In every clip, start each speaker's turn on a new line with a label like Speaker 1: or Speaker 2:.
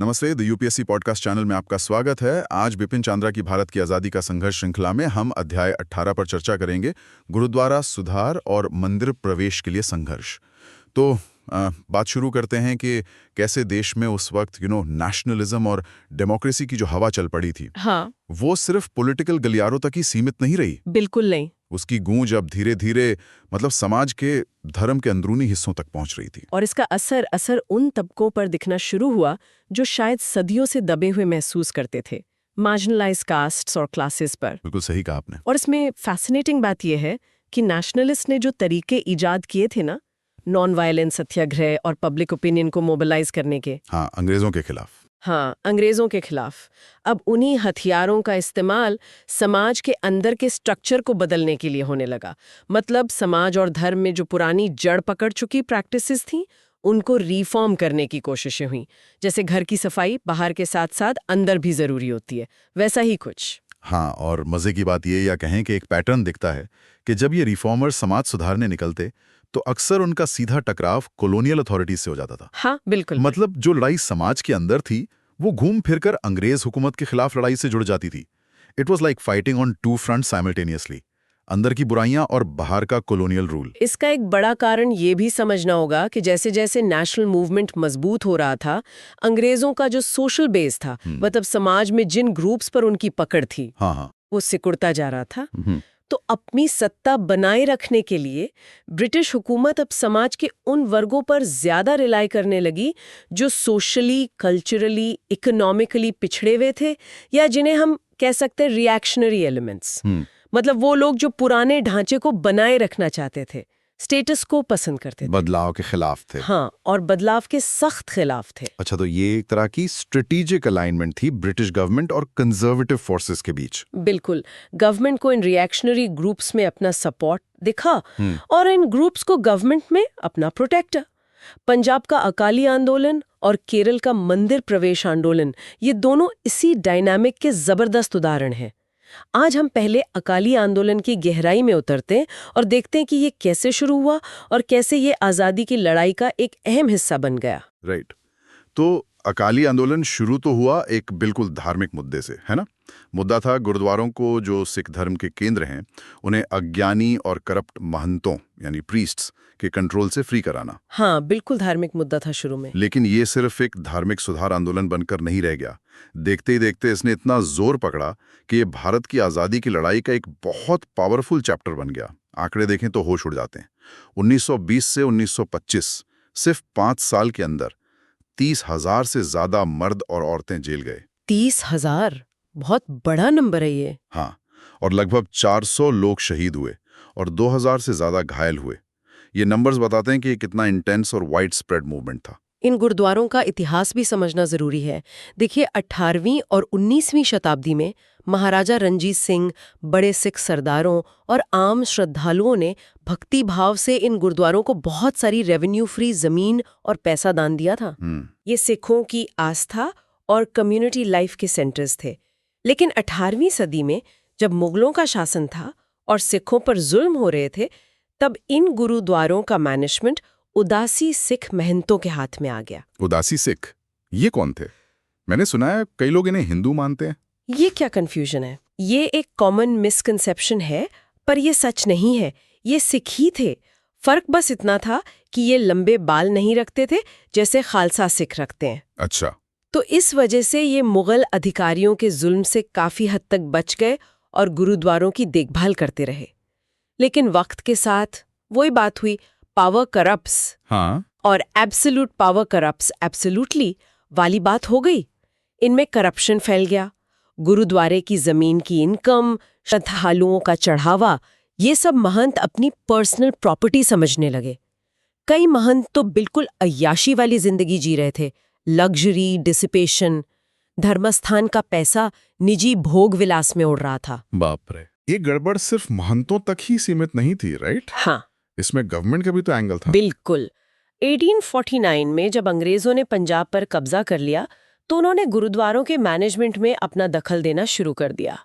Speaker 1: नमस्ते, the UPSC podcast channel में आपका स्वागत है। आज बिपिन चांद्रा की भारत की आज़ादी का संघर्ष श्रृंखला में हम अध्याय 18 पर चर्चा करेंगे, गुरुद्वारा सुधार और मंदिर प्रवेश के लिए संघर्ष। तो बात शुरू करते हैं कि कैसे देश में उस वक्त नेशनलिज्म और डेमोक्रेसी की जो हवा चल पड़ी थी,
Speaker 2: हाँ,
Speaker 1: वो सिर्फ पॉलिटिकल गलियारों तक ही सीमित नहीं रही।
Speaker 2: बिल्कुल नहीं।
Speaker 1: उसकी गूंज अब धीरे धीरे समाज के धर्म के अंदरूनी हिस्सों तक पहुंच रही थी।
Speaker 2: और इसका असर उन तबकों पर दिखना शुरू हुआ जो शायद सदियों से दबे हुए महसूस करते थे, मार्जिनलाइज्ड कास्ट्स और क्लासेस पर।
Speaker 1: बिल्कुल सही कहा आपने।
Speaker 2: और इसमें फैसिनेटिंग बात यह है कि नेशनलिस्ट ने जो तरीके इजाद किए थे ना, नॉन वायलेंस सत्याग्रह और पब्लिक ओपिनियन को मोबिलाइज करने के,
Speaker 1: हाँ, अंग्रेजों के खिलाफ।
Speaker 2: हाँ, अंग्रेजों के खिलाफ, अब उन्हीं हथियारों का इस्तेमाल समाज के अंदर के स्ट्रक्चर को बदलने के लिए होने लगा। मतलब समाज और धर्म में जो पुरानी जड़ पकड़ चुकी प्रैक्टिसेस थीं, उनको रिफॉर्म करने की कोशिशें हुई। जैसे घर की सफाई बाहर के साथ साथ अंदर भी जरूरी होती है, वैसा ही कुछ।
Speaker 1: हाँ, और मजे की बात ये या कहें कि एक पैटर्न दिखता है कि जब ये रिफॉर्मर समाज सुधारने निकलते तो अक्सर उनका सीधा टकराव कॉलोनियल अथॉरिटीज से हो जाता था।
Speaker 2: हाँ, बिल्कुल।
Speaker 1: मतलब जो लड़ाई समाज के अंदर थी वो घूम फिरकर अंग्रेज हुकूमत के खिलाफ लड़ाई से जुड़ जाती थी। It was like fighting on two front simultaneously, अंदर की बुराइयां और बाहर का कॉलोनियल रूल।
Speaker 2: इसका एक बड़ा कारण ये भी समझना होगा कि जैसे जैसे नेशनल मूवमेंट मजबूत हो रहा था, अंग्रेजों का जो सोशल बेस था, मतलब समाज में जिन ग्रुप्स पर उनकी पकड़ थी,
Speaker 1: हाँ,
Speaker 2: वो सिकुड़ता जा रहा था। तो अपनी सत्ता बनाए रखने के लिए ब्रिटिश हुकूमत अब समाज के उन वर्गों पर ज्यादा रिलाई करने लगी जो सोशली, कल्चरली, इकोनॉमिकली पिछड़े हुए थे, या जिन्हें हम कह सकते हैं रिएक्शनरी एलिमेंट्स। मतलब वो लोग जो पुराने ढांचे को बनाए रखना चाहते थे, स्टेटस को पसंद करते थे,
Speaker 1: बदलाव के खिलाफ थे।
Speaker 2: हाँ, और बदलाव के सख्त खिलाफ थे।
Speaker 1: अच्छा, तो ये एक तरह की स्ट्रेटेजिक अलाइनमेंट थी ब्रिटिश गवर्नमेंट और कंजर्वेटिव फोर्सेस के बीच।
Speaker 2: बिल्कुल, गवर्नमेंट को इन रिएक्शनरी ग्रुप्स में अपना सपोर्ट दिखा और इन ग्रुप्स को गवर्नमेंट में अपना प्रोटेक्टर। पंजाब का अकाली आंदोलन और केरल का मंदिर प्रवेश आंदोलन, ये दोनों इसी डायनामिक के जबरदस्त उदाहरण हैं। आज हम पहले अकाली आंदोलन की गहराई में उतरते हैं और देखते हैं कि ये कैसे शुरू हुआ और कैसे ये आज़ादी की लड़ाई का एक अहम हिस्सा बन गया।
Speaker 1: राइट। तो अकाली आंदोलन शुरू तो हुआ एक बिल्कुल धार्मिक मुद्दे से, है ना? मुद्दा था गुरुद्वारों को, जो सिख धर्म के केंद्र हैं, उन्हें अज्ञानी और करप्ट महंतों यानी प्रीस्ट्स के कंट्रोल से फ्री कराना।
Speaker 2: हाँ, बिल्कुल धार्मिक मुद्दा था शुरू में।
Speaker 1: लेकिन ये सिर्फ एक धार्मिक सुधार आंदोलन बनकर नहीं रह गया। देखते ही देखते इसने इतना जोर पकड़ा कि ये भारत की आज़ादी की लड़ाई का एक बहुत पावरफुल चैप्टर बन गया। आंकड़े देखें तो होश उड़ जाते हैं। 1920 से 1925 सिर्फ 5 साल के अंदर 30,000 से ज्यादा मर्द और औरतें जेल गए।
Speaker 2: 30,000 बहुत बड़ा नंबर है ये।
Speaker 1: हाँ, और लगभग 400 लोग शहीद हुए और 2,000 से ज्यादा घायल हुए। ये नंबर्स बताते हैं कि ये कितना इंटेंस और वाइड स्प्रेड मूवमेंट था।
Speaker 2: इन गुरुद्वारों का इतिहास भी समझना जरूरी है। देखिए, 18वीं और 19वीं शताब्दी में महाराजा रणजीत सिंह, बड़े सिख सरदारों और आम श्रद्धालुओं ने भक्ति भाव से इन गुरुद्वारों को बहुत सारी रेवेन्यू फ्री जमीन और पैसा दान दिया था। ये सिखों की आस्था और कम्युनिटी लाइफ के सेंटर्स थे। लेकिन 18वीं सदी में जब मुगलों का शासन था और सिखों पर जुल्म हो रहे थे, तब इन गुरुद्वारों का मैनेजमेंट उदासी सिख महंतों के हाथ में आ गया।
Speaker 1: उदासी सिख, ये कौन थे? मैंने सुना है कई लोग इन्हें हिंदू मानते हैं।
Speaker 2: ये क्या कंफ्यूजन है? ये एक कॉमन मिसकंसेप्शन है, पर ये सच नहीं है। ये सिख ही थे। फर्क बस इतना था कि ये लंबे बाल नहीं रखते थे जैसे खालसा सिख रखते हैं।
Speaker 1: अच्छा।
Speaker 2: तो इस वजह से ये मुगल अधिकारियों के जुल्म से काफी हद तक बच गए और गुरुद्वारों की देखभाल करते रहे। लेकिन वक्त के साथ वही बात हुई, पावर करप्ट्स।
Speaker 1: हाँ।
Speaker 2: और एब्सोल्यूट पावर करप्ट्स एब्सोल्यूटली वाली बात हो गई। इनमें करप्शन फैल गया। गुरुद्वारे की जमीन की इनकम, श्रद्धालुओं का चढ़ावा, ये सब महंत अपनी पर्सनल प्रॉपर्टी समझने लगे। कई महंत तो बिल्कुल अय्याशी वाली जिंदगी जी रहे थे, लग्जरी, डिसिपेशन। धर्मस्थान का पैसा निजी भोग विलास में उड़ रहा था।
Speaker 1: बाप रे, ये गड़बड़ सिर्फ महंतों तक ही सीमित नहीं थी, राइट?
Speaker 2: हाँ,
Speaker 1: इसमें गवर्नमेंट का भी तो एंगल था।
Speaker 2: बिल्कुल। 1849 में जब अंग्रेजों ने पंजाब पर कब्जा कर लिया, तो उन्होंने गुरुद्वारों के मैनेजमेंट में अपना दखल देना शुरू कर दिया।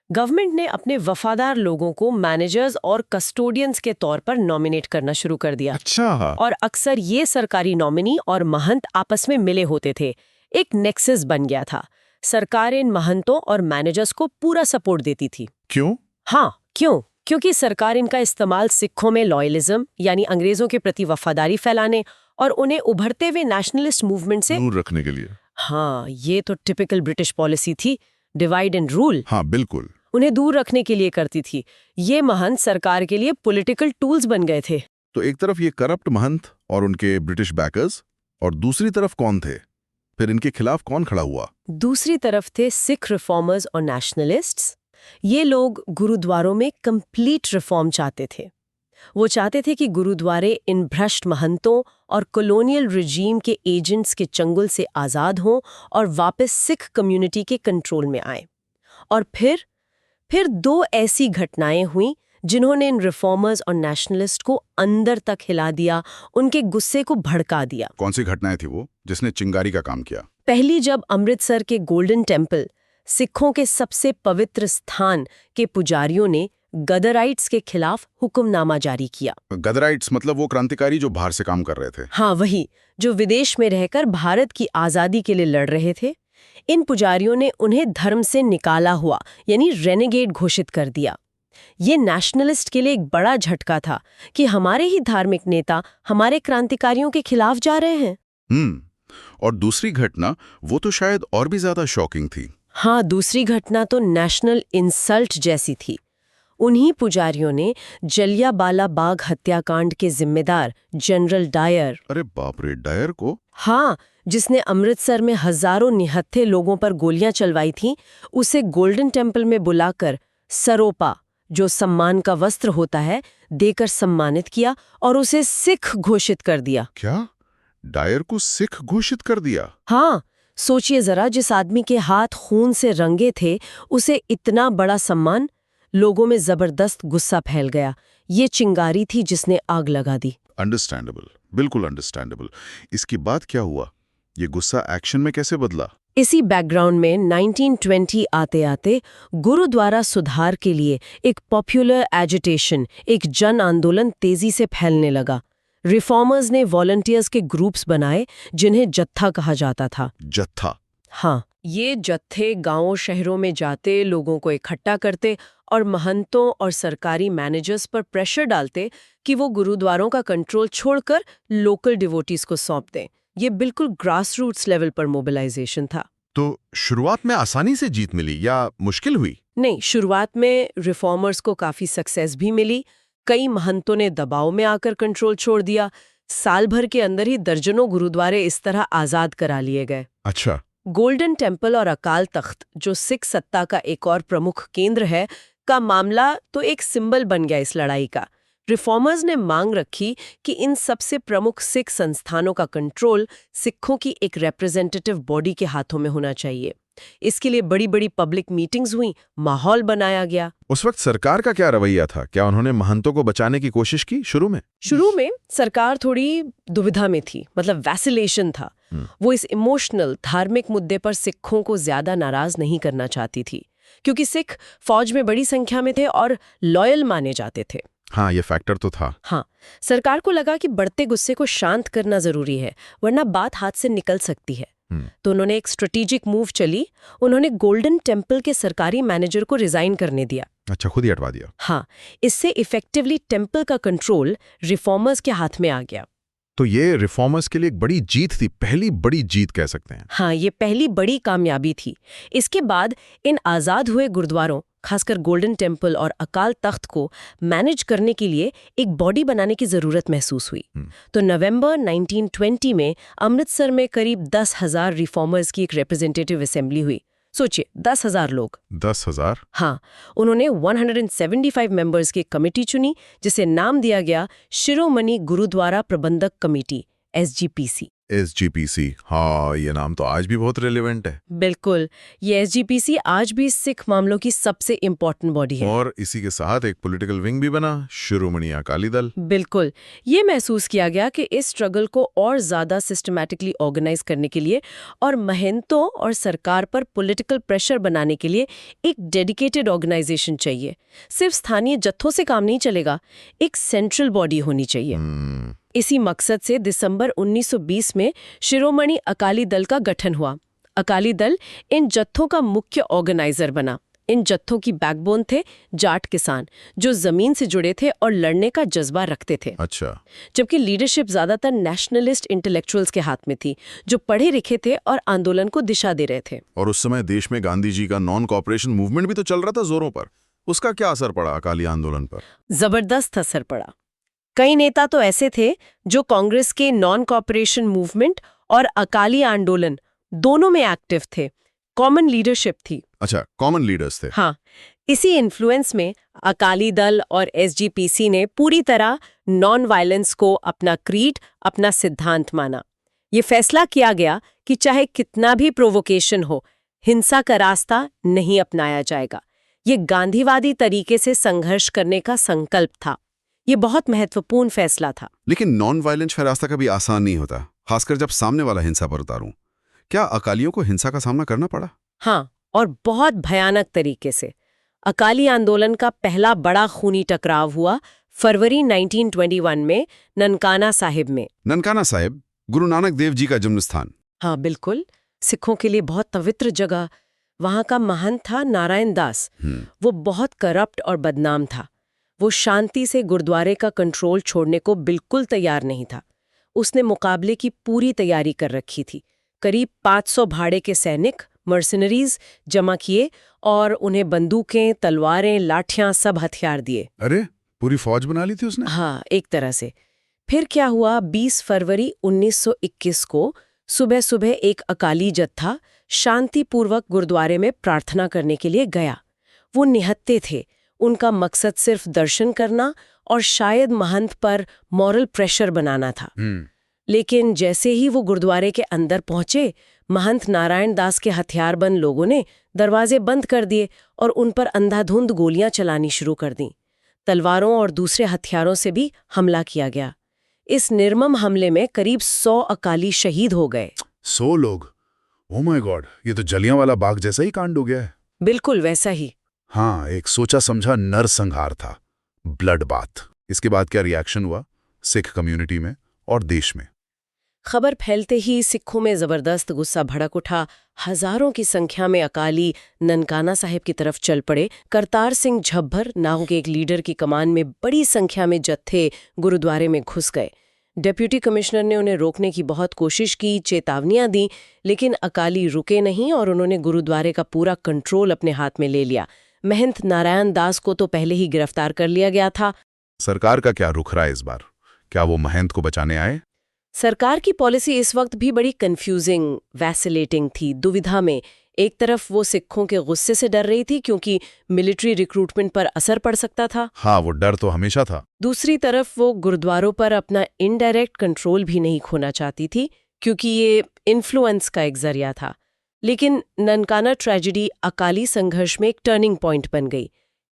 Speaker 2: गवर्नमेंट ने अपने वफादार लोगों को मैनेजर्स और कस्टोडियंस के तौर पर नॉमिनेट करना शुरू कर दिया।
Speaker 1: अच्छा।
Speaker 2: और अक्सर ये सरकारी नॉमिनी और महंत आपस में मिले होते थे। एक नेक्सस बन गया था। सरकार इन महंतों और मैनेजर्स को पूरा सपोर्ट देती थी।
Speaker 3: क्यों?
Speaker 2: हाँ, क्यों? क्योंकि सरकार इनका इस्तेमाल सिखों में लॉयलिज्म यानी अंग्रेजों के प्रति वफादारी फैलाने और उन्हें उभरते हुए नेशनलिस्ट मूवमेंट से
Speaker 3: दूर रखने के लिए।
Speaker 2: हाँ, ये तो टिपिकल ब्रिटिश पॉलिसी थी, डिवाइड एंड रूल।
Speaker 3: हाँ बिल्कुल।
Speaker 2: उन्हें दूर रखने के लिए करती थी। ये महंत सरकार के लिए पॉलिटिकल टूल्स बन गए थे।
Speaker 3: तो एक तरफ ये करप्ट महंत और उनके ब्रिटिश बैकर्स, और दूसरी तरफ कौन थे? फिर इनके खिलाफ कौन खड़ा हुआ?
Speaker 2: दूसरी तरफ थे सिख रिफॉर्मर्स और नेशनलिस्ट्स। ये लोग गुरुद्वारों में कंप्लीट रिफॉर्म चाहते थे। वो चाहते थे कि गुरुद्वारे इन भ्रष्ट महंतों और कॉलोनियल रिजीम के एजेंट्स के चंगुल से आज़ाद हों और वापस सिख कम्युनिटी के कंट्रोल में आए। और फिर दो ऐसी घटनाएं हुईं जिन्होंने इन रिफॉर्मर्स और नेशनलिस्ट को अंदर तक हिला दिया, उनके गुस्से को भड़का दिया।
Speaker 1: कौन सी घटनाएं थी वो जिसने चिंगारी का काम किया?
Speaker 2: पहली, जब अमृतसर के गोल्डन टेम्पल, सिखों के सबसे पवित्र स्थान के पुजारियों ने गदराइट्स के खिलाफ हुक्मनामा जारी किया।
Speaker 1: गदराइट्स मतलब वो क्रांतिकारी जो बाहर से काम कर रहे थे?
Speaker 2: हाँ, वही, जो विदेश में रहकर भारत की आज़ादी के लिए लड़ रहे थे। इन पुजारियों ने उन्हें धर्म से निकाला हुआ यानी रेनेगेड घोषित कर दिया। ये नेशनलिस्ट के लिए एक बड़ा झटका था कि हमारे ही धार्मिक नेता हमारे क्रांतिकारियों के खिलाफ जा रहे हैं।
Speaker 1: और दूसरी घटना, वो तो शायद और भी ज्यादा शॉकिंग थी।
Speaker 2: हाँ, दूसरी घटना तो नेशनल इंसल्ट जैसी थी। उन्हीं पुजारियों ने जलियांवाला बाग हत्याकांड के जिम्मेदार जनरल डायर,
Speaker 1: अरे बाप रे, डायर को?
Speaker 2: हाँ, जिसने अमृतसर में हजारों निहत्थे लोगों पर गोलियां चलवाई थीं, उसे गोल्डन टेम्पल में बुलाकर सरोपा, जो सम्मान का वस्त्र होता है, देकर सम्मानित किया और उसे सिख घोषित कर दिया।
Speaker 1: क्या? डायर को सिख घोषित कर दिया?
Speaker 2: हाँ, सोचिए जरा, जिस आदमी के हाथ खून से रंगे थे, उसे इतना बड़ा सम्मान। लोगों में जबरदस्त गुस्सा फैल गया। ये चिंगारी थी जिसने आग लगा दी।
Speaker 1: अंडरस्टैंडेबल, बिल्कुल अंडरस्टैंडेबल। इसके बाद क्या हुआ? ये गुस्सा एक्शन में कैसे बदला?
Speaker 2: इसी बैकग्राउंड में 1920 आते आते गुरुद्वारा सुधार के लिए एक पॉपुलर एजिटेशन, एक जन आंदोलन तेजी से फैलने लगा। रिफॉर्मर्स ने वॉलंटियर्स के ग्रुप्स बनाए जिन्हें जत्था कहा जाता था।
Speaker 1: जत्था?
Speaker 2: हाँ, ये जत्थे गांवों शहरों में जाते, लोगों को इकट्ठा करते और महंतों और सरकारी मैनेजर्स पर प्रेशर डालते कि वो गुरुद्वारों का कंट्रोल छोड़कर लोकल डिवोटीज को सौंप दें। ये बिल्कुल ग्रास रूट्स लेवल पर मोबिलाइजेशन था।
Speaker 3: तो शुरुआत में आसानी से जीत मिली या मुश्किल हुई?
Speaker 2: नहीं, शुरुआत में रिफॉर्मर्स को काफी सक्सेस भी मिली। कई महंतों ने दबाव में आकर कंट्रोल छोड़ दिया। साल भर के अंदर ही दर्जनों गुरुद्वारे इस तरह आजाद करा लिए गए।
Speaker 3: अच्छा।
Speaker 2: गोल्डन टेम्पल और अकाल तख्त, जो सिख सत्ता का एक और प्रमुख केंद्र है, का मामला तो एक सिंबल बन गया इस लड़ाई का। रिफॉर्मर्स ने मांग रखी कि इन सबसे प्रमुख सिख संस्थानों का कंट्रोल सिखों की एक रिप्रेजेंटेटिव बॉडी के हाथों में होना चाहिए। इसके लिए बड़ी बड़ी पब्लिक मीटिंग्स हुई, माहौल बनाया गया।
Speaker 3: उस वक्त सरकार का क्या रवैया था? क्या उन्होंने महंतों को बचाने की कोशिश की शुरू में?
Speaker 2: शुरू में सरकार थोड़ी दुविधा में थी, मतलब वैसिलेशन था। वो इस इमोशनल धार्मिक मुद्दे पर सिखों को ज्यादा नाराज नहीं करना चाहती थी, क्योंकि सिख फौज में बड़ी संख्या में थे और लॉयल माने जाते थे।
Speaker 3: हाँ, ये फैक्टर तो था।
Speaker 2: हाँ, सरकार को लगा कि बढ़ते गुस्से को शांत करना जरूरी है, वरना बात हाथ से निकल सकती है। तो उन्होंने एक स्ट्रेटेजिक मूव चली। उन्होंने गोल्डन टेम्पल के सरकारी मैनेजर को रिजाइन करने दिया।
Speaker 3: अच्छा, खुद ही हटवा दिया?
Speaker 2: हाँ, इससे इफेक्टिवली टेम्पल का कंट्रोल रिफॉर्मर्स के हाथ में आ गया।
Speaker 3: तो ये रिफॉर्मर्स के लिए एक बड़ी जीत थी, पहली बड़ी जीत कह सकते हैं।
Speaker 2: हाँ, ये पहली बड़ी कामयाबी थी। इसके बाद इन आज़ाद हुए गुरुद्वारों, खासकर गोल्डन टेम्पल और अकाल तख्त को मैनेज करने के लिए एक बॉडी बनाने की ज़रूरत महसूस हुई। तो नवंबर 1920 में अमृतसर में करीब 10,000 रिफॉर्मर्स की एक रिप्रेजेंटेटिव असेंबली हुई। सोचिए, 10,000 लोग।
Speaker 3: 10,000?
Speaker 2: हाँ, उन्होंने 175 मेंबर्स की कमेटी चुनी, जिसे नाम दिया गया शिरोमणि गुरुद्वारा प्रबंधक कमेटी, SGPC।
Speaker 3: SGPC, हाँ, ये नाम तो आज भी बहुत रेलेवेंट है।
Speaker 2: बिल्कुल, ये SGPC आज भी सिख मामलों की सबसे इम्पोर्टेंट बॉडी है।
Speaker 3: और इसी के साथ एक पॉलिटिकल विंग भी बना, शिरोमणि अकाली दल।
Speaker 2: बिल्कुल, ये महसूस किया गया कि इस स्ट्रगल को और ज्यादा सिस्टमैटिकली ऑर्गेनाइज करने के लिए और महंतों और सरकार पर पॉलिटिकल प्रेशर बनाने के लिए एक डेडिकेटेड ऑर्गेनाइजेशन चाहिए। सिर्फ स्थानीय जत्थों से काम नहीं चलेगा, एक सेंट्रल बॉडी होनी चाहिए। इसी मकसद से दिसंबर 1920 में शिरोमणि अकाली दल का गठन हुआ। अकाली दल इन जत्थों का मुख्य ऑर्गेनाइजर बना। इन जत्थों की बैकबोन थे जाट किसान, जो जमीन से जुड़े थे और लड़ने का जज्बा रखते थे।
Speaker 3: अच्छा।
Speaker 2: जबकि लीडरशिप ज्यादातर नेशनलिस्ट इंटेलेक्चुअल्स के हाथ में थी, जो पढ़े लिखे थे और आंदोलन को दिशा दे रहे थे।
Speaker 3: और उस समय देश में गांधी जी का नॉन कॉपरेशन मूवमेंट भी तो चल रहा था जोरों पर। उसका क्या असर पड़ा अकाली आंदोलन पर?
Speaker 2: जबरदस्त असर पड़ा। कई नेता तो ऐसे थे जो कांग्रेस के नॉन कॉपरेशन मूवमेंट और अकाली आंदोलन दोनों में एक्टिव थे। कॉमन लीडरशिप थी।
Speaker 3: अच्छा, कॉमन लीडर्स थे।
Speaker 2: हाँ, इसी इन्फ्लुएंस में अकाली दल और एसजीपीसी ने पूरी तरह नॉन वायलेंस को अपना क्रीड, अपना सिद्धांत माना। ये फैसला किया गया कि चाहे कितना भी प्रोवोकेशन हो, हिंसा का रास्ता नहीं अपनाया जाएगा। ये गांधीवादी तरीके से संघर्ष करने का संकल्प था। ये बहुत महत्वपूर्ण फैसला था।
Speaker 3: लेकिन नॉन वायलेंस का रास्ता कभी आसान नहीं होता, खासकर जब सामने वाला हिंसा पर उतारूं। क्या अकालियों को हिंसा का सामना करना पड़ा?
Speaker 2: हाँ, और बहुत भयानक तरीके से। अकाली आंदोलन का पहला बड़ा खूनी टकराव हुआ फरवरी 1921 में ननकाना साहिब में।
Speaker 3: ननकाना साहिब गुरु नानक देव जी का जन्म स्थान।
Speaker 2: हाँ बिल्कुल, सिखों के लिए बहुत पवित्र जगह। वहाँ का महंत था नारायण दास। वो बहुत करप्ट और बदनाम था। वो शांति से गुरुद्वारे का कंट्रोल छोड़ने को बिल्कुल तैयार नहीं था। उसने मुकाबले की पूरी तैयारी कर रखी थी। करीब 500 भाड़े के सैनिक, मर्सिनरीज जमा किए और उन्हें बंदूकें, तलवारें, लाठियां सब हथियार दिए।
Speaker 3: अरे, पूरी फौज बना ली थी उसने।
Speaker 2: हाँ, एक तरह से। फिर क्या हुआ, 20 फरवरी 1921 को सुबह सुबह एक अकाली जत्था शांतिपूर्वक गुरुद्वारे में प्रार्थना करने के लिए गया। वो निहत्थे थे। उनका मकसद सिर्फ दर्शन करना और शायद महंत पर मॉरल प्रेशर बनाना था। लेकिन जैसे ही वो गुरुद्वारे के अंदर पहुंचे, महंत नारायण दास के हथियारबंद लोगों ने दरवाजे बंद कर दिए और उन पर अंधाधुंध गोलियां चलानी शुरू कर दी। तलवारों और दूसरे हथियारों से भी हमला किया गया। इस निर्मम हमले में करीब 100 अकाली शहीद हो गए।
Speaker 1: 100 लोग? ओह माय गॉड, ये तो जलियांवाला बाग जैसा ही कांड हो गया है।
Speaker 2: बिल्कुल वैसा ही।
Speaker 1: हाँ, एक सोचा समझा नरसंहार था, ब्लड बाथ। इसके बाद क्या रिएक्शन हुआ सिख कम्युनिटी में और देश में?
Speaker 2: खबर फैलते ही सिखों में जबरदस्त गुस्सा भड़क उठा। हजारों की संख्या में अकाली ननकाना साहिब की तरफ चल पड़े। करतार सिंह झब्बर नाम के एक लीडर की कमान में बड़ी संख्या में जत्थे गुरुद्वारे में घुस गए। डिप्टी कमिश्नर ने उन्हें रोकने की बहुत कोशिश की, चेतावनियां दी, लेकिन अकाली रुके नहीं और उन्होंने गुरुद्वारे का पूरा कंट्रोल अपने हाथ में ले लिया। महंत नारायण दास को तो पहले ही गिरफ्तार कर लिया गया था।
Speaker 1: सरकार का क्या रुख रहा है इस बार? क्या वो महंत को बचाने आए?
Speaker 2: सरकार की पॉलिसी इस वक्त भी बड़ी कंफ्यूजिंग, वैसिलेटिंग थी, दुविधा में। एक तरफ वो सिखों के गुस्से से डर रही थी क्योंकि मिलिट्री रिक्रूटमेंट पर असर पड़ सकता था।
Speaker 1: हाँ, वो डर तो हमेशा था।
Speaker 2: दूसरी तरफ वो गुरुद्वारों पर अपना इनडायरेक्ट कंट्रोल भी नहीं खोना चाहती थी क्योंकि ये इन्फ्लुएंस का एक जरिया था। लेकिन ननकाना ट्रेजेडी अकाली संघर्ष में एक टर्निंग पॉइंट बन गई।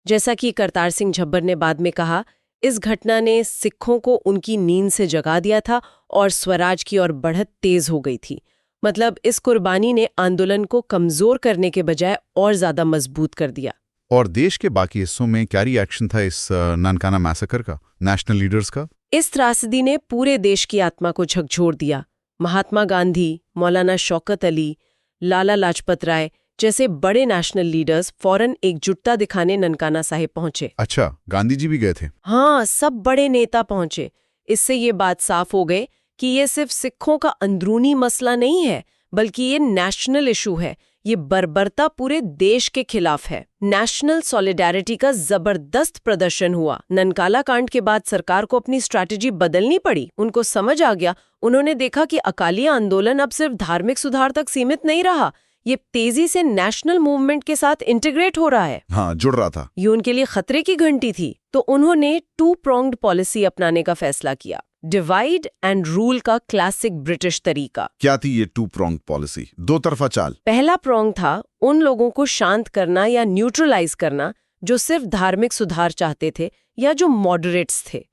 Speaker 2: जैसा कि करतार सिंह झब्बर ने बाद में कहा, इस घटना ने सिखों को उनकी नींद से जगा दिया था और स्वराज की ओर बढ़त तेज हो गई थी। मतलब इस कुर्बानी ने आंदोलन को कमजोर करने के बजाय और ज्यादा मजबूत कर दिया।
Speaker 1: और देश के बाकी हिस्सों में क्या रिएक्शन था इस ननकाना मैसेकर का, नेशनल लीडर्स का?
Speaker 2: इस त्रासदी ने पूरे देश की आत्मा को झकझोर दिया। महात्मा गांधी, मौलाना शौकत अली, लाला लाजपत राय जैसे बड़े नेशनल लीडर्स फौरन एकजुटता दिखाने ननकाना साहिब पहुंचे।
Speaker 1: अच्छा, गांधी जी भी गए थे?
Speaker 2: हाँ, सब बड़े नेता पहुंचे। इससे ये बात साफ हो गई कि ये सिर्फ सिखों का अंदरूनी मसला नहीं है, बल्कि ये नेशनल इशू है। ये बर्बरता पूरे देश के खिलाफ है। नेशनल सॉलिडारिटी का जबरदस्त प्रदर्शन हुआ। ननकाना कांड के बाद सरकार को अपनी स्ट्रैटेजी बदलनी पड़ी। उनको समझ आ गया, उन्होंने देखा कि अकाली आंदोलन अब सिर्फ धार्मिक सुधार तक सीमित नहीं रहा, ये तेजी से नेशनल मूवमेंट के साथ इंटीग्रेट हो रहा है।
Speaker 3: हाँ, जुड़ रहा था।
Speaker 2: ये उनके लिए खतरे की घंटी थी। तो उन्होंने 2 pronged पॉलिसी अपनाने का फैसला किया। डिवाइड एंड रूल का क्लासिक ब्रिटिश तरीका।
Speaker 3: क्या थी ये 2 pronged पॉलिसी, 2 तरफा चाल?
Speaker 2: पहला prong था उन लोगों को शांत करना या न्यूट्रलाइज करना जो सिर्फ धार्मिक सुधार चाहते थे या जो मॉडरेट्स थे।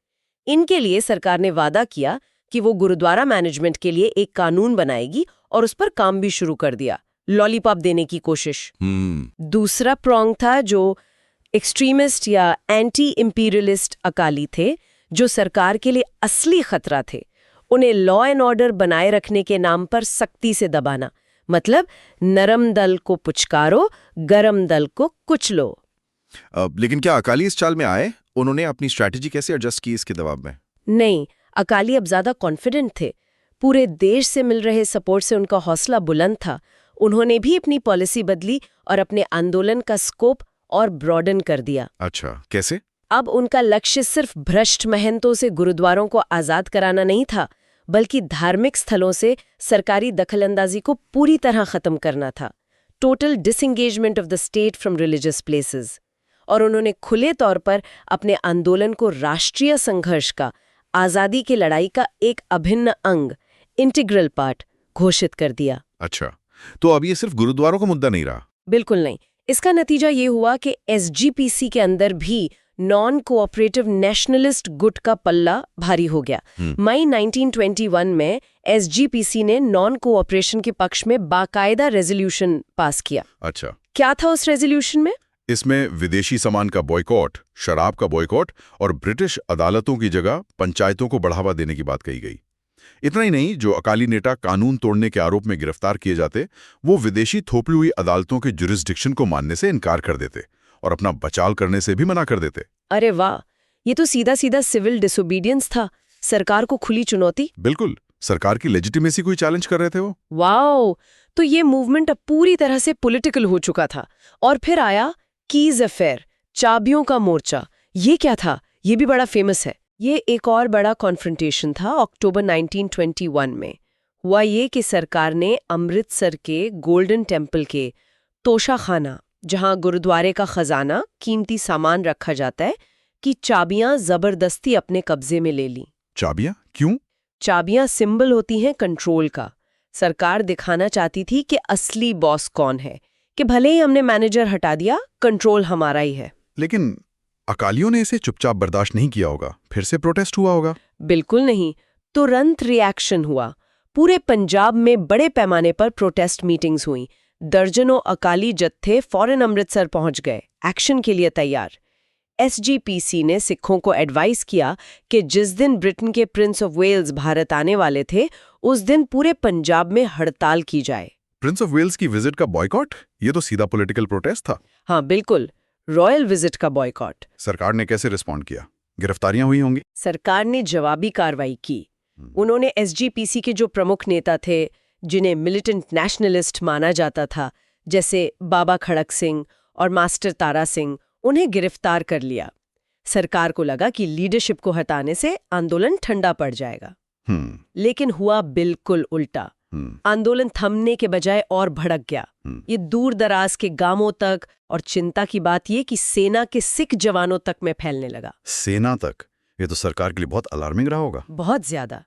Speaker 2: इनके लिए सरकार ने वादा किया कि वो गुरुद्वारा मैनेजमेंट के लिए एक कानून बनाएगी और उस पर काम भी शुरू कर दिया। लॉलीपॉप देने की कोशिश। दूसरा prong था जो एक्सट्रीमिस्ट या एंटी इंपीरियलिस्ट अकाली थे, जो सरकार के लिए असली खतरा थे, उन्हें लॉ एंड ऑर्डर बनाए रखने के नाम पर सख्ती से दबाना। मतलब नरम दल को पुचकारो, गरम दल को कुचलो।
Speaker 3: लेकिन क्या अकाली इस चाल में आए? उन्होंने अपनी स्ट्रैटेजी कैसे एडजस्ट की इसके दबाव में?
Speaker 2: नहीं, अकाली अब ज्यादा कॉन्फिडेंट थे। पूरे देश से मिल रहे सपोर्ट से उनका हौसला बुलंद था। उन्होंने भी अपनी पॉलिसी बदली और अपने आंदोलन का स्कोप और ब्रॉडन कर दिया।
Speaker 3: अच्छा, कैसे?
Speaker 2: अब उनका लक्ष्य सिर्फ भ्रष्ट महंतों से गुरुद्वारों को आजाद कराना नहीं था, बल्कि धार्मिक स्थलों से सरकारी दखलंदाजी को पूरी तरह खत्म करना था। Total disengagement of the state from religious places. और उन्होंने खुले तौर पर अपने आंदोलन को राष्ट्रीय संघर्ष का, आजादी की लड़ाई का एक अभिन्न अंग, इंटीग्रल पार्ट घोषित कर दिया।
Speaker 3: अच्छा, तो अब ये सिर्फ गुरुद्वारों का मुद्दा नहीं रहा?
Speaker 2: बिल्कुल नहीं। इसका नतीजा ये हुआ कि एसजीपीसी के अंदर भी नॉन कोऑपरेटिव नेशनलिस्ट गुट का पल्ला भारी हो गया। मई 1921 में एसजीपीसी ने नॉन कोऑपरेशन के पक्ष में बाकायदा रेजोल्यूशन पास किया।
Speaker 3: अच्छा,
Speaker 2: क्या था उस रेजोल्यूशन में?
Speaker 1: इसमें विदेशी सामान का बॉयकॉट, शराब का बॉयकॉट और ब्रिटिश अदालतों की जगह पंचायतों को बढ़ावा देने की बात कही गई। इतना ही नहीं, जो अकाली नेता कानून तोड़ने के आरोप में गिरफ्तार किए जाते, वो विदेशी थोपी हुई अदालतों के जुरिस्डिक्शन को मानने से इनकार कर देते और अपना बचाव करने से भी मना कर देते।
Speaker 2: अरे वाह, ये तो सीधा सीधा सिविल डिसोबीडियंस था, सरकार को खुली चुनौती।
Speaker 1: बिल्कुल, सरकार की लेजिटिमेसी को ही चैलेंज कर रहे थे वो।
Speaker 2: वाओ, तो ये मूवमेंट अब पूरी तरह से पॉलिटिकल हो चुका था। और फिर आया कीज अफेयर, चाबियों का मोर्चा। ये क्या था? ये भी बड़ा फेमस है। ये एक और बड़ा कॉन्फ्रंटेशन था अक्टूबर 1921 में। हुआ ये कि सरकार ने अमृतसर के गोल्डन टेम्पल के तोशाखाना, जहां गुरुद्वारे का खजाना, कीमती सामान रखा जाता है, की चाबियां जबरदस्ती अपने कब्जे में ले ली।
Speaker 3: चाबियां क्यों?
Speaker 2: चाबियां सिंबल होती हैं कंट्रोल का। सरकार दिखाना चाहती थी कि असली बॉस कौन है, कि भले ही हमने मैनेजर हटा दिया, कंट्रोल हमारा ही है।
Speaker 3: लेकिन अकालियों ने इसे चुपचाप बर्दाश्त नहीं किया होगा, फिर से प्रोटेस्ट हुआ होगा?
Speaker 2: बिल्कुल नहीं, तुरंत रिएक्शन हुआ। पूरे पंजाब में बड़े पैमाने पर प्रोटेस्ट मीटिंग्स हुई। दर्जनों अकाली जत्थे फौरन अमृतसर पहुंच गए, एक्शन के लिए तैयार। एसजीपीसी ने सिखों को एडवाइस किया कि जिस दिन ब्रिटेन के प्रिंस ऑफ वेल्स भारत आने वाले थे, उस दिन पूरे पंजाब में हड़ताल की जाए।
Speaker 3: प्रिंस ऑफ वेल्स की विजिट का बॉयकॉट? ये तो सीधा पॉलिटिकल प्रोटेस्ट था।
Speaker 2: हाँ बिल्कुल, रॉयल विजिट का बॉयकॉट।
Speaker 3: सरकार ने कैसे रिस्पॉन्ड किया? गिरफ्तारियां हुई होंगी?
Speaker 2: सरकार ने जवाबी कार्रवाई की। उन्होंने एसजीपीसी के जो प्रमुख नेता थे, जिन्हें मिलिटेंट नेशनलिस्ट माना जाता था, जैसे बाबा खड़क सिंह और मास्टर तारा सिंह, उन्हें गिरफ्तार कर लिया। सरकार को लगा कि लीडरशिप को हटाने से आंदोलन ठंडा पड़ जाएगा। लेकिन हुआ बिल्कुल उल्टा। आंदोलन थमने के बजाय और भड़क गया। ये दूर दराज के गांवों तक, और चिंता की बात ये कि सेना के सिख जवानों तक में फैलने लगा।
Speaker 3: सेना तक? ये तो सरकार के लिए बहुत अलार्मिंग रहा होगा।
Speaker 2: बहुत ज्यादा।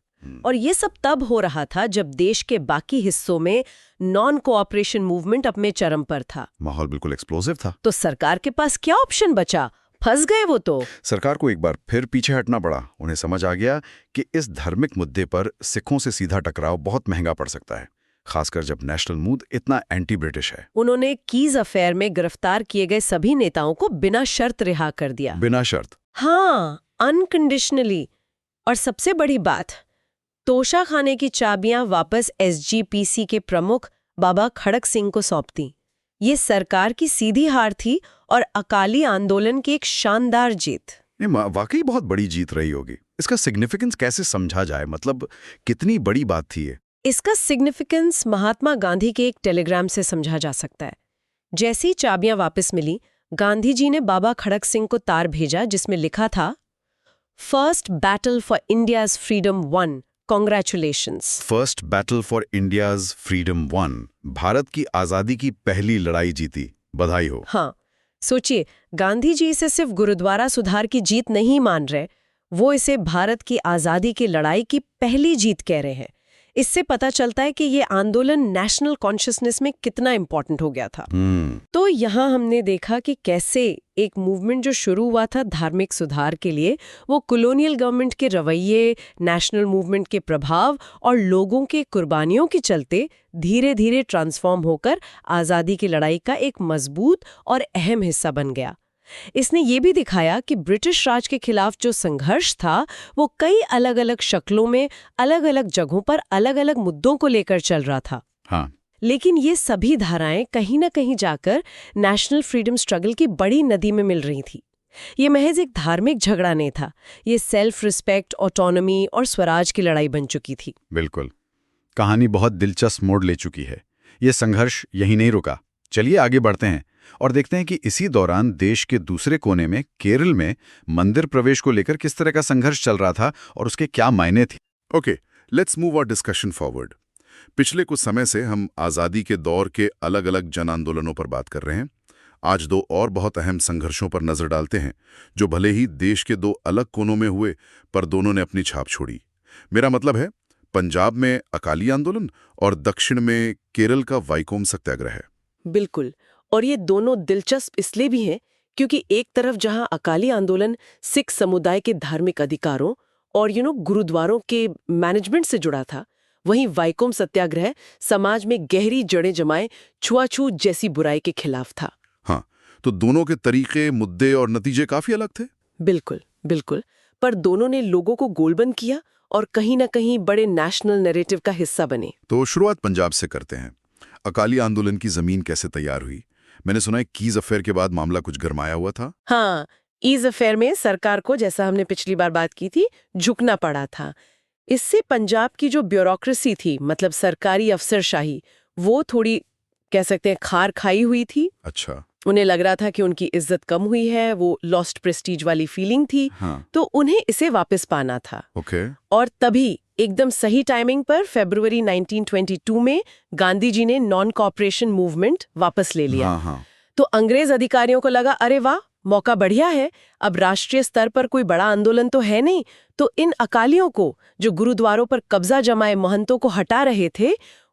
Speaker 2: और ये सब तब हो रहा था जब देश के बाकी हिस्सों में नॉन कोऑपरेशन मूवमेंट अपने चरम पर था।
Speaker 3: माहौल बिल्कुल एक्सप्लोसिव था।
Speaker 2: तो सरकार के पास क्या ऑप्शन बचा? फंस गए वो तो।
Speaker 3: सरकार को एक बार फिर पीछे हटना पड़ा। उन्हें समझ आ गया कि इस धार्मिक मुद्दे पर सिखों से सीधा टकराव बहुत महंगा पड़ सकता है, खासकर जब नेशनल मूड इतना एंटी ब्रिटिश है।
Speaker 2: उन्होंने कीज अफेयर में गिरफ्तार किए गए सभी नेताओं को बिना शर्त रिहा कर दिया।
Speaker 3: बिना शर्त?
Speaker 2: हाँ, अनकंडीशनली। और सबसे बड़ी बात, तोशाखाने की चाबियां वापस एसजीपीसी के प्रमुख बाबा खड़क सिंह को सौंप दी। ये सरकार की सीधी हार थी और अकाली आंदोलन की एक शानदार जीत।
Speaker 3: वाकई बहुत बड़ी जीत रही होगी। इसका सिग्निफिकेंस कैसे समझा जाए? मतलब कितनी बड़ी बात थी ये?
Speaker 2: इसका सिग्निफिकेंस महात्मा गांधी के एक टेलीग्राम से समझा जा सकता है। जैसे ही चाबियां वापस मिली, गांधी जी ने बाबा खड़क सिंह को तार भेजा जिसमें लिखा था, first battle for India's freedom one, congratulations.
Speaker 3: First battle for India's freedom one, Bharat की आजादी की पहली लड़ाई जीती, बधाई हो।
Speaker 2: हाँ, सोचिए, गांधी जी इसे सिर्फ गुरुद्वारा सुधार की जीत नहीं मान रहे, वो इसे भारत की आजादी की लड़ाई की पहली जीत कह रहे हैं। इससे पता चलता है कि ये आंदोलन नेशनल कॉन्शियसनेस में कितना इंपॉर्टेंट हो गया था। तो यहाँ हमने देखा कि कैसे एक मूवमेंट जो शुरू हुआ था धार्मिक सुधार के लिए, वो कॉलोनियल गवर्नमेंट के रवैये, नेशनल मूवमेंट के प्रभाव और लोगों के कुर्बानियों के चलते धीरे धीरे ट्रांसफॉर्म होकर आज़ादी की लड़ाई का एक मजबूत और अहम हिस्सा बन गया। इसने ये भी दिखाया कि ब्रिटिश राज के खिलाफ जो संघर्ष था वो कई अलग-अलग शक्लों में अलग-अलग जगहों पर अलग-अलग मुद्दों को लेकर चल रहा था।
Speaker 3: हाँ,
Speaker 2: लेकिन ये सभी धाराएं कहीं न कहीं जाकर नेशनल फ्रीडम स्ट्रगल की बड़ी नदी में मिल रही थी। ये महज एक धार्मिक झगड़ा नहीं था, ये सेल्फ रिस्पेक्ट, ऑटोनॉमी और स्वराज की लड़ाई बन चुकी थी।
Speaker 3: बिल्कुल। कहानी बहुत दिलचस्प मोड़ ले चुकी है। ये संघर्ष यहीं नहीं रुका। चलिए आगे बढ़ते हैं और देखते हैं कि इसी दौरान देश के दूसरे कोने में केरल में मंदिर प्रवेश को लेकर किस तरह का संघर्ष चल रहा था और उसके क्या मायने थे।
Speaker 1: Okay, let's move our discussion forward. पिछले कुछ समय से हम आज़ादी के दौर के अलग अलग जन आंदोलनों पर बात कर रहे हैं। आज दो और बहुत अहम संघर्षों पर नजर डालते हैं, जो भले ही देश के दो अलग कोनों में हुए, पर दोनों ने अपनी छाप छोड़ी। मेरा मतलब है पंजाब में अकाली आंदोलन और दक्षिण में केरल का वाइकोम सत्याग्रह।
Speaker 2: बिल्कुल, और ये दोनों दिलचस्प इसलिए भी हैं क्योंकि एक तरफ जहां अकाली आंदोलन सिख समुदाय के धार्मिक अधिकारों और गुरुद्वारों के मैनेजमेंट से जुड़ा था, वहीं वाइकोम सत्याग्रह समाज में गहरी जड़ें जमाए छुआछूत जैसी बुराई के खिलाफ था।
Speaker 1: हाँ, तो दोनों के तरीके, मुद्दे और नतीजे काफी अलग थे।
Speaker 2: बिल्कुल बिल्कुल, पर दोनों ने लोगों को गोलबंद किया और कहीं ना कहीं बड़े नेशनल नैरेटिव का हिस्सा बने।
Speaker 1: तो शुरुआत पंजाब से करते हैं। अकाली आंदोलन की जमीन कैसे तैयार हुई? मैंने सुना है कीज अफेयर के बाद मामला कुछ गरमाया हुआ था।
Speaker 2: हाँ, ईज अफेयर में सरकार को, जैसा हमने पिछली बार बात की थी, झुकना पड़ा था। इससे पंजाब की जो ब्यूरोक्रेसी थी, मतलब सरकारी अफसरशाही, वो थोड़ी कह सकते हैं खार खाई हुई थी।
Speaker 1: अच्छा।
Speaker 2: उन्हें लग रहा था कि उनकी इज्जत कम हुई है, वो लॉस्ट प्रेस्टीज वाली फीलिंग थी।
Speaker 1: हाँ।
Speaker 2: तो उन्हें इसे वापस पाना था।
Speaker 1: ओके।
Speaker 2: और तभी एकदम सही टाइमिंग पर फरवरी 1922 में गांधी जी ने नॉन कॉपरेशन मूवमेंट वापस ले लिया।
Speaker 1: हाँ, हाँ।
Speaker 2: तो अंग्रेज अधिकारियों को लगा, अरे वाह, मौका बढ़िया है, अब राष्ट्रीय स्तर पर कोई बड़ा आंदोलन तो है नहीं, तो इन अकालियों को, जो गुरुद्वारों पर कब्जा जमाए महंतों को हटा रहे थे,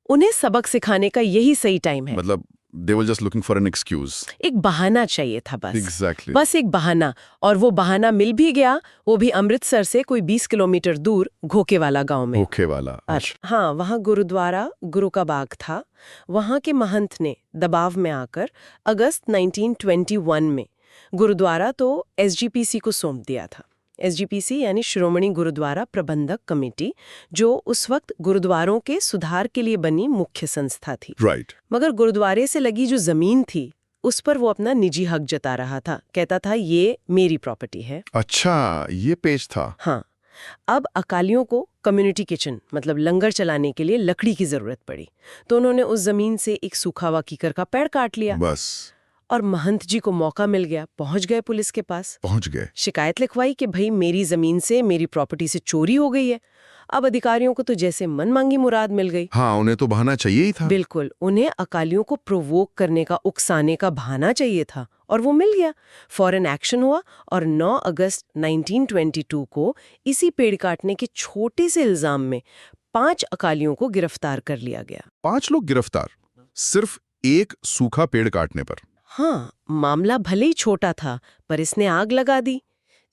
Speaker 2: उन्हें सबक सिखाने का यही सही टाइम है।
Speaker 1: मतलब they were just looking for an excuse.
Speaker 2: एक बहाना चाहिए था बस।
Speaker 1: Exactly.
Speaker 2: बस एक बहाना, और वो बहाना मिल भी गया, वो भी अमृतसर से कोई 20 किलोमीटर दूर घोकेवाला गांव में।
Speaker 1: घोकेवाला।
Speaker 2: हाँ, वहाँ गुरुद्वारा गुरु का बाग था। वहाँ के महंत ने दबाव में आकर अगस्त 1921 में गुरुद्वारा तो एसजीपीसी को सौंप दिया था। एसजीपीसी यानी श्रोमणी गुरुद्वारा प्रबंधक कमेटी, जो उस वक्त गुरुद्वारों के सुधार के लिए बनी मुख्य संस्था थी।
Speaker 1: राइट।
Speaker 2: मगर गुरुद्वारे से लगी जो जमीन थी, उस पर वो अपना निजी हक जता रहा था। कहता था ये मेरी प्रॉपर्टी है।
Speaker 1: अच्छा, ये पेज था।
Speaker 2: हाँ, अब अकालियों को कम्युनिटी किचन मतलब लंगर चलाने के लिए लकड़ी की जरूरत पड़ी, तो उन्होंने उस जमीन से एक सूखा हुआ कीकर का पेड़ काट लिया।
Speaker 1: बस।
Speaker 2: और महंत जी को मौका मिल गया, पहुंच गए पुलिस के पास,
Speaker 1: पहुंच गए,
Speaker 2: शिकायत लिखवाई कि भाई मेरी जमीन से, मेरी प्रॉपर्टी से चोरी हो गई है। अब अधिकारियों को तो जैसे मन मांगी मुराद मिल गई।
Speaker 1: हाँ, उन्हें तो बहाना चाहिए ही था।
Speaker 2: बिल्कुल, उन्हें अकालियों को प्रोवोक करने का, उकसाने का बहाना चाहिए था, और वो मिल गया। फौरन एक्शन हुआ और 9 अगस्त 1922 को इसी पेड़ काटने के छोटे से इल्जाम में 5 अकालियों को गिरफ्तार कर लिया गया।
Speaker 1: 5 लोग गिरफ्तार, सिर्फ एक सूखा पेड़ काटने पर।
Speaker 2: हाँ, मामला भले ही छोटा था, पर इसने आग लगा दी।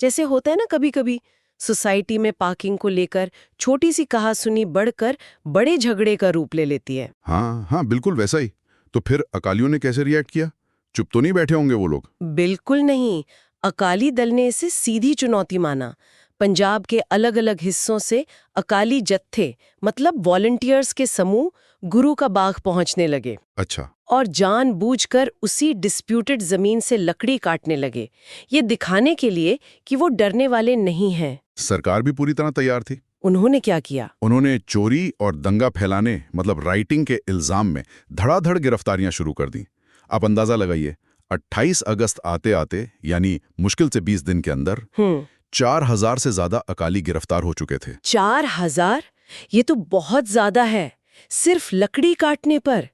Speaker 2: जैसे होता है ना कभी-कभी सोसाइटी में पार्किंग को लेकर छोटी सी कहासुनी बढ़कर बड़े झगड़े का रूप ले लेती है।
Speaker 1: हाँ हाँ, बिल्कुल वैसा ही। तो फिर अकालियों ने कैसे रिएक्ट किया? चुप तो नहीं बैठे होंगे वो लोग?
Speaker 2: बिल्कुल नहीं, अकाली दल ने इसे सीधी चुनौती माना। पंजाब के अलग अलग हिस्सों से अकाली जत्थे, मतलब वॉलंटियर्स के समूह, गुरु का बाग पहुंचने लगे।
Speaker 1: अच्छा।
Speaker 2: और जानबूझकर उसी डिस्प्यूटेड जमीन से लकड़ी काटने लगे, ये दिखाने के लिए कि वो डरने वाले नहीं हैं।
Speaker 1: सरकार भी पूरी तरह तैयार थी।
Speaker 2: उन्होंने क्या किया?
Speaker 1: उन्होंने चोरी और दंगा फैलाने, मतलब राइटिंग के इल्जाम में धड़ाधड़ गिरफ्तारियां शुरू कर दी। आप अंदाजा लगाइए, 28 अगस्त आते आते, यानी मुश्किल से 20 दिन के अंदर 4000 से ज्यादा अकाली गिरफ्तार हो चुके थे।
Speaker 2: 4000? ये तो बहुत ज्यादा है, सिर्फ लकड़ी काटने पर।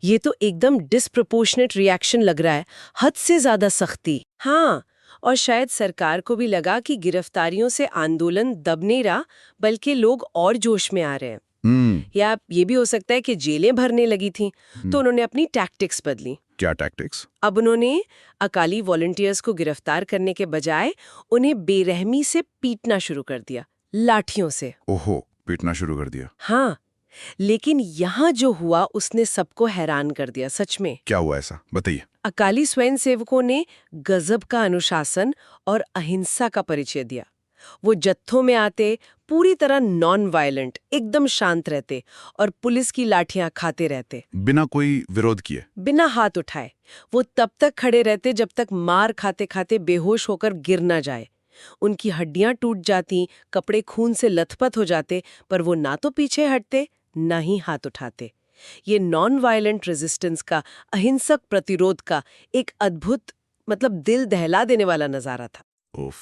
Speaker 2: ये तो एकदम डिस्प्रोपोर्शनेट रिएक्शन लग रहा है, हद से ज्यादा सख्ती। हाँ, और शायद सरकार को भी लगा कि गिरफ्तारियों से आंदोलन दब नहीं रहा, बल्कि लोग और जोश में आ रहे हैं। या ये भी हो सकता है कि जेलें भरने लगी थीं, तो उन्होंने अपनी टैक्टिक्स बदली।
Speaker 1: क्या टैक्टिक्स?
Speaker 2: अब उन्होंने अकाली वॉलंटियर्स को गिरफ्तार करने के बजाय उन्हें बेरहमी से पीटना शुरू कर दिया, लाठियों से।
Speaker 1: ओहो, पीटना शुरू कर दिया।
Speaker 2: हाँ, लेकिन यहाँ जो हुआ उसने सबको हैरान कर दिया, सच में।
Speaker 1: क्या हुआ ऐसा, बताइए।
Speaker 2: अकाली स्वयंसेवकों ने गजब का अनुशासन और अहिंसा का परिचय दिया। वो जत्थों में आते, पूरी तरह नॉन वायलेंट, एकदम शांत रहते और पुलिस की लाठियां खाते रहते,
Speaker 1: बिना कोई विरोध किए।
Speaker 2: बिना हाथ उठाए। वो तब तक खड़े रहते जब तक मार खाते खाते बेहोश होकर गिर ना जाए। उनकी हड्डियां टूट जाती, कपड़े खून से लथपथ हो जाते, पर वो ना तो पीछे हटते, ना ही हाथ उठाते। ये नॉन वायलेंट रेजिस्टेंस का, अहिंसक प्रतिरोध का एक अद्भुत, मतलब दिल दहला देने वाला नजारा था।
Speaker 1: उफ,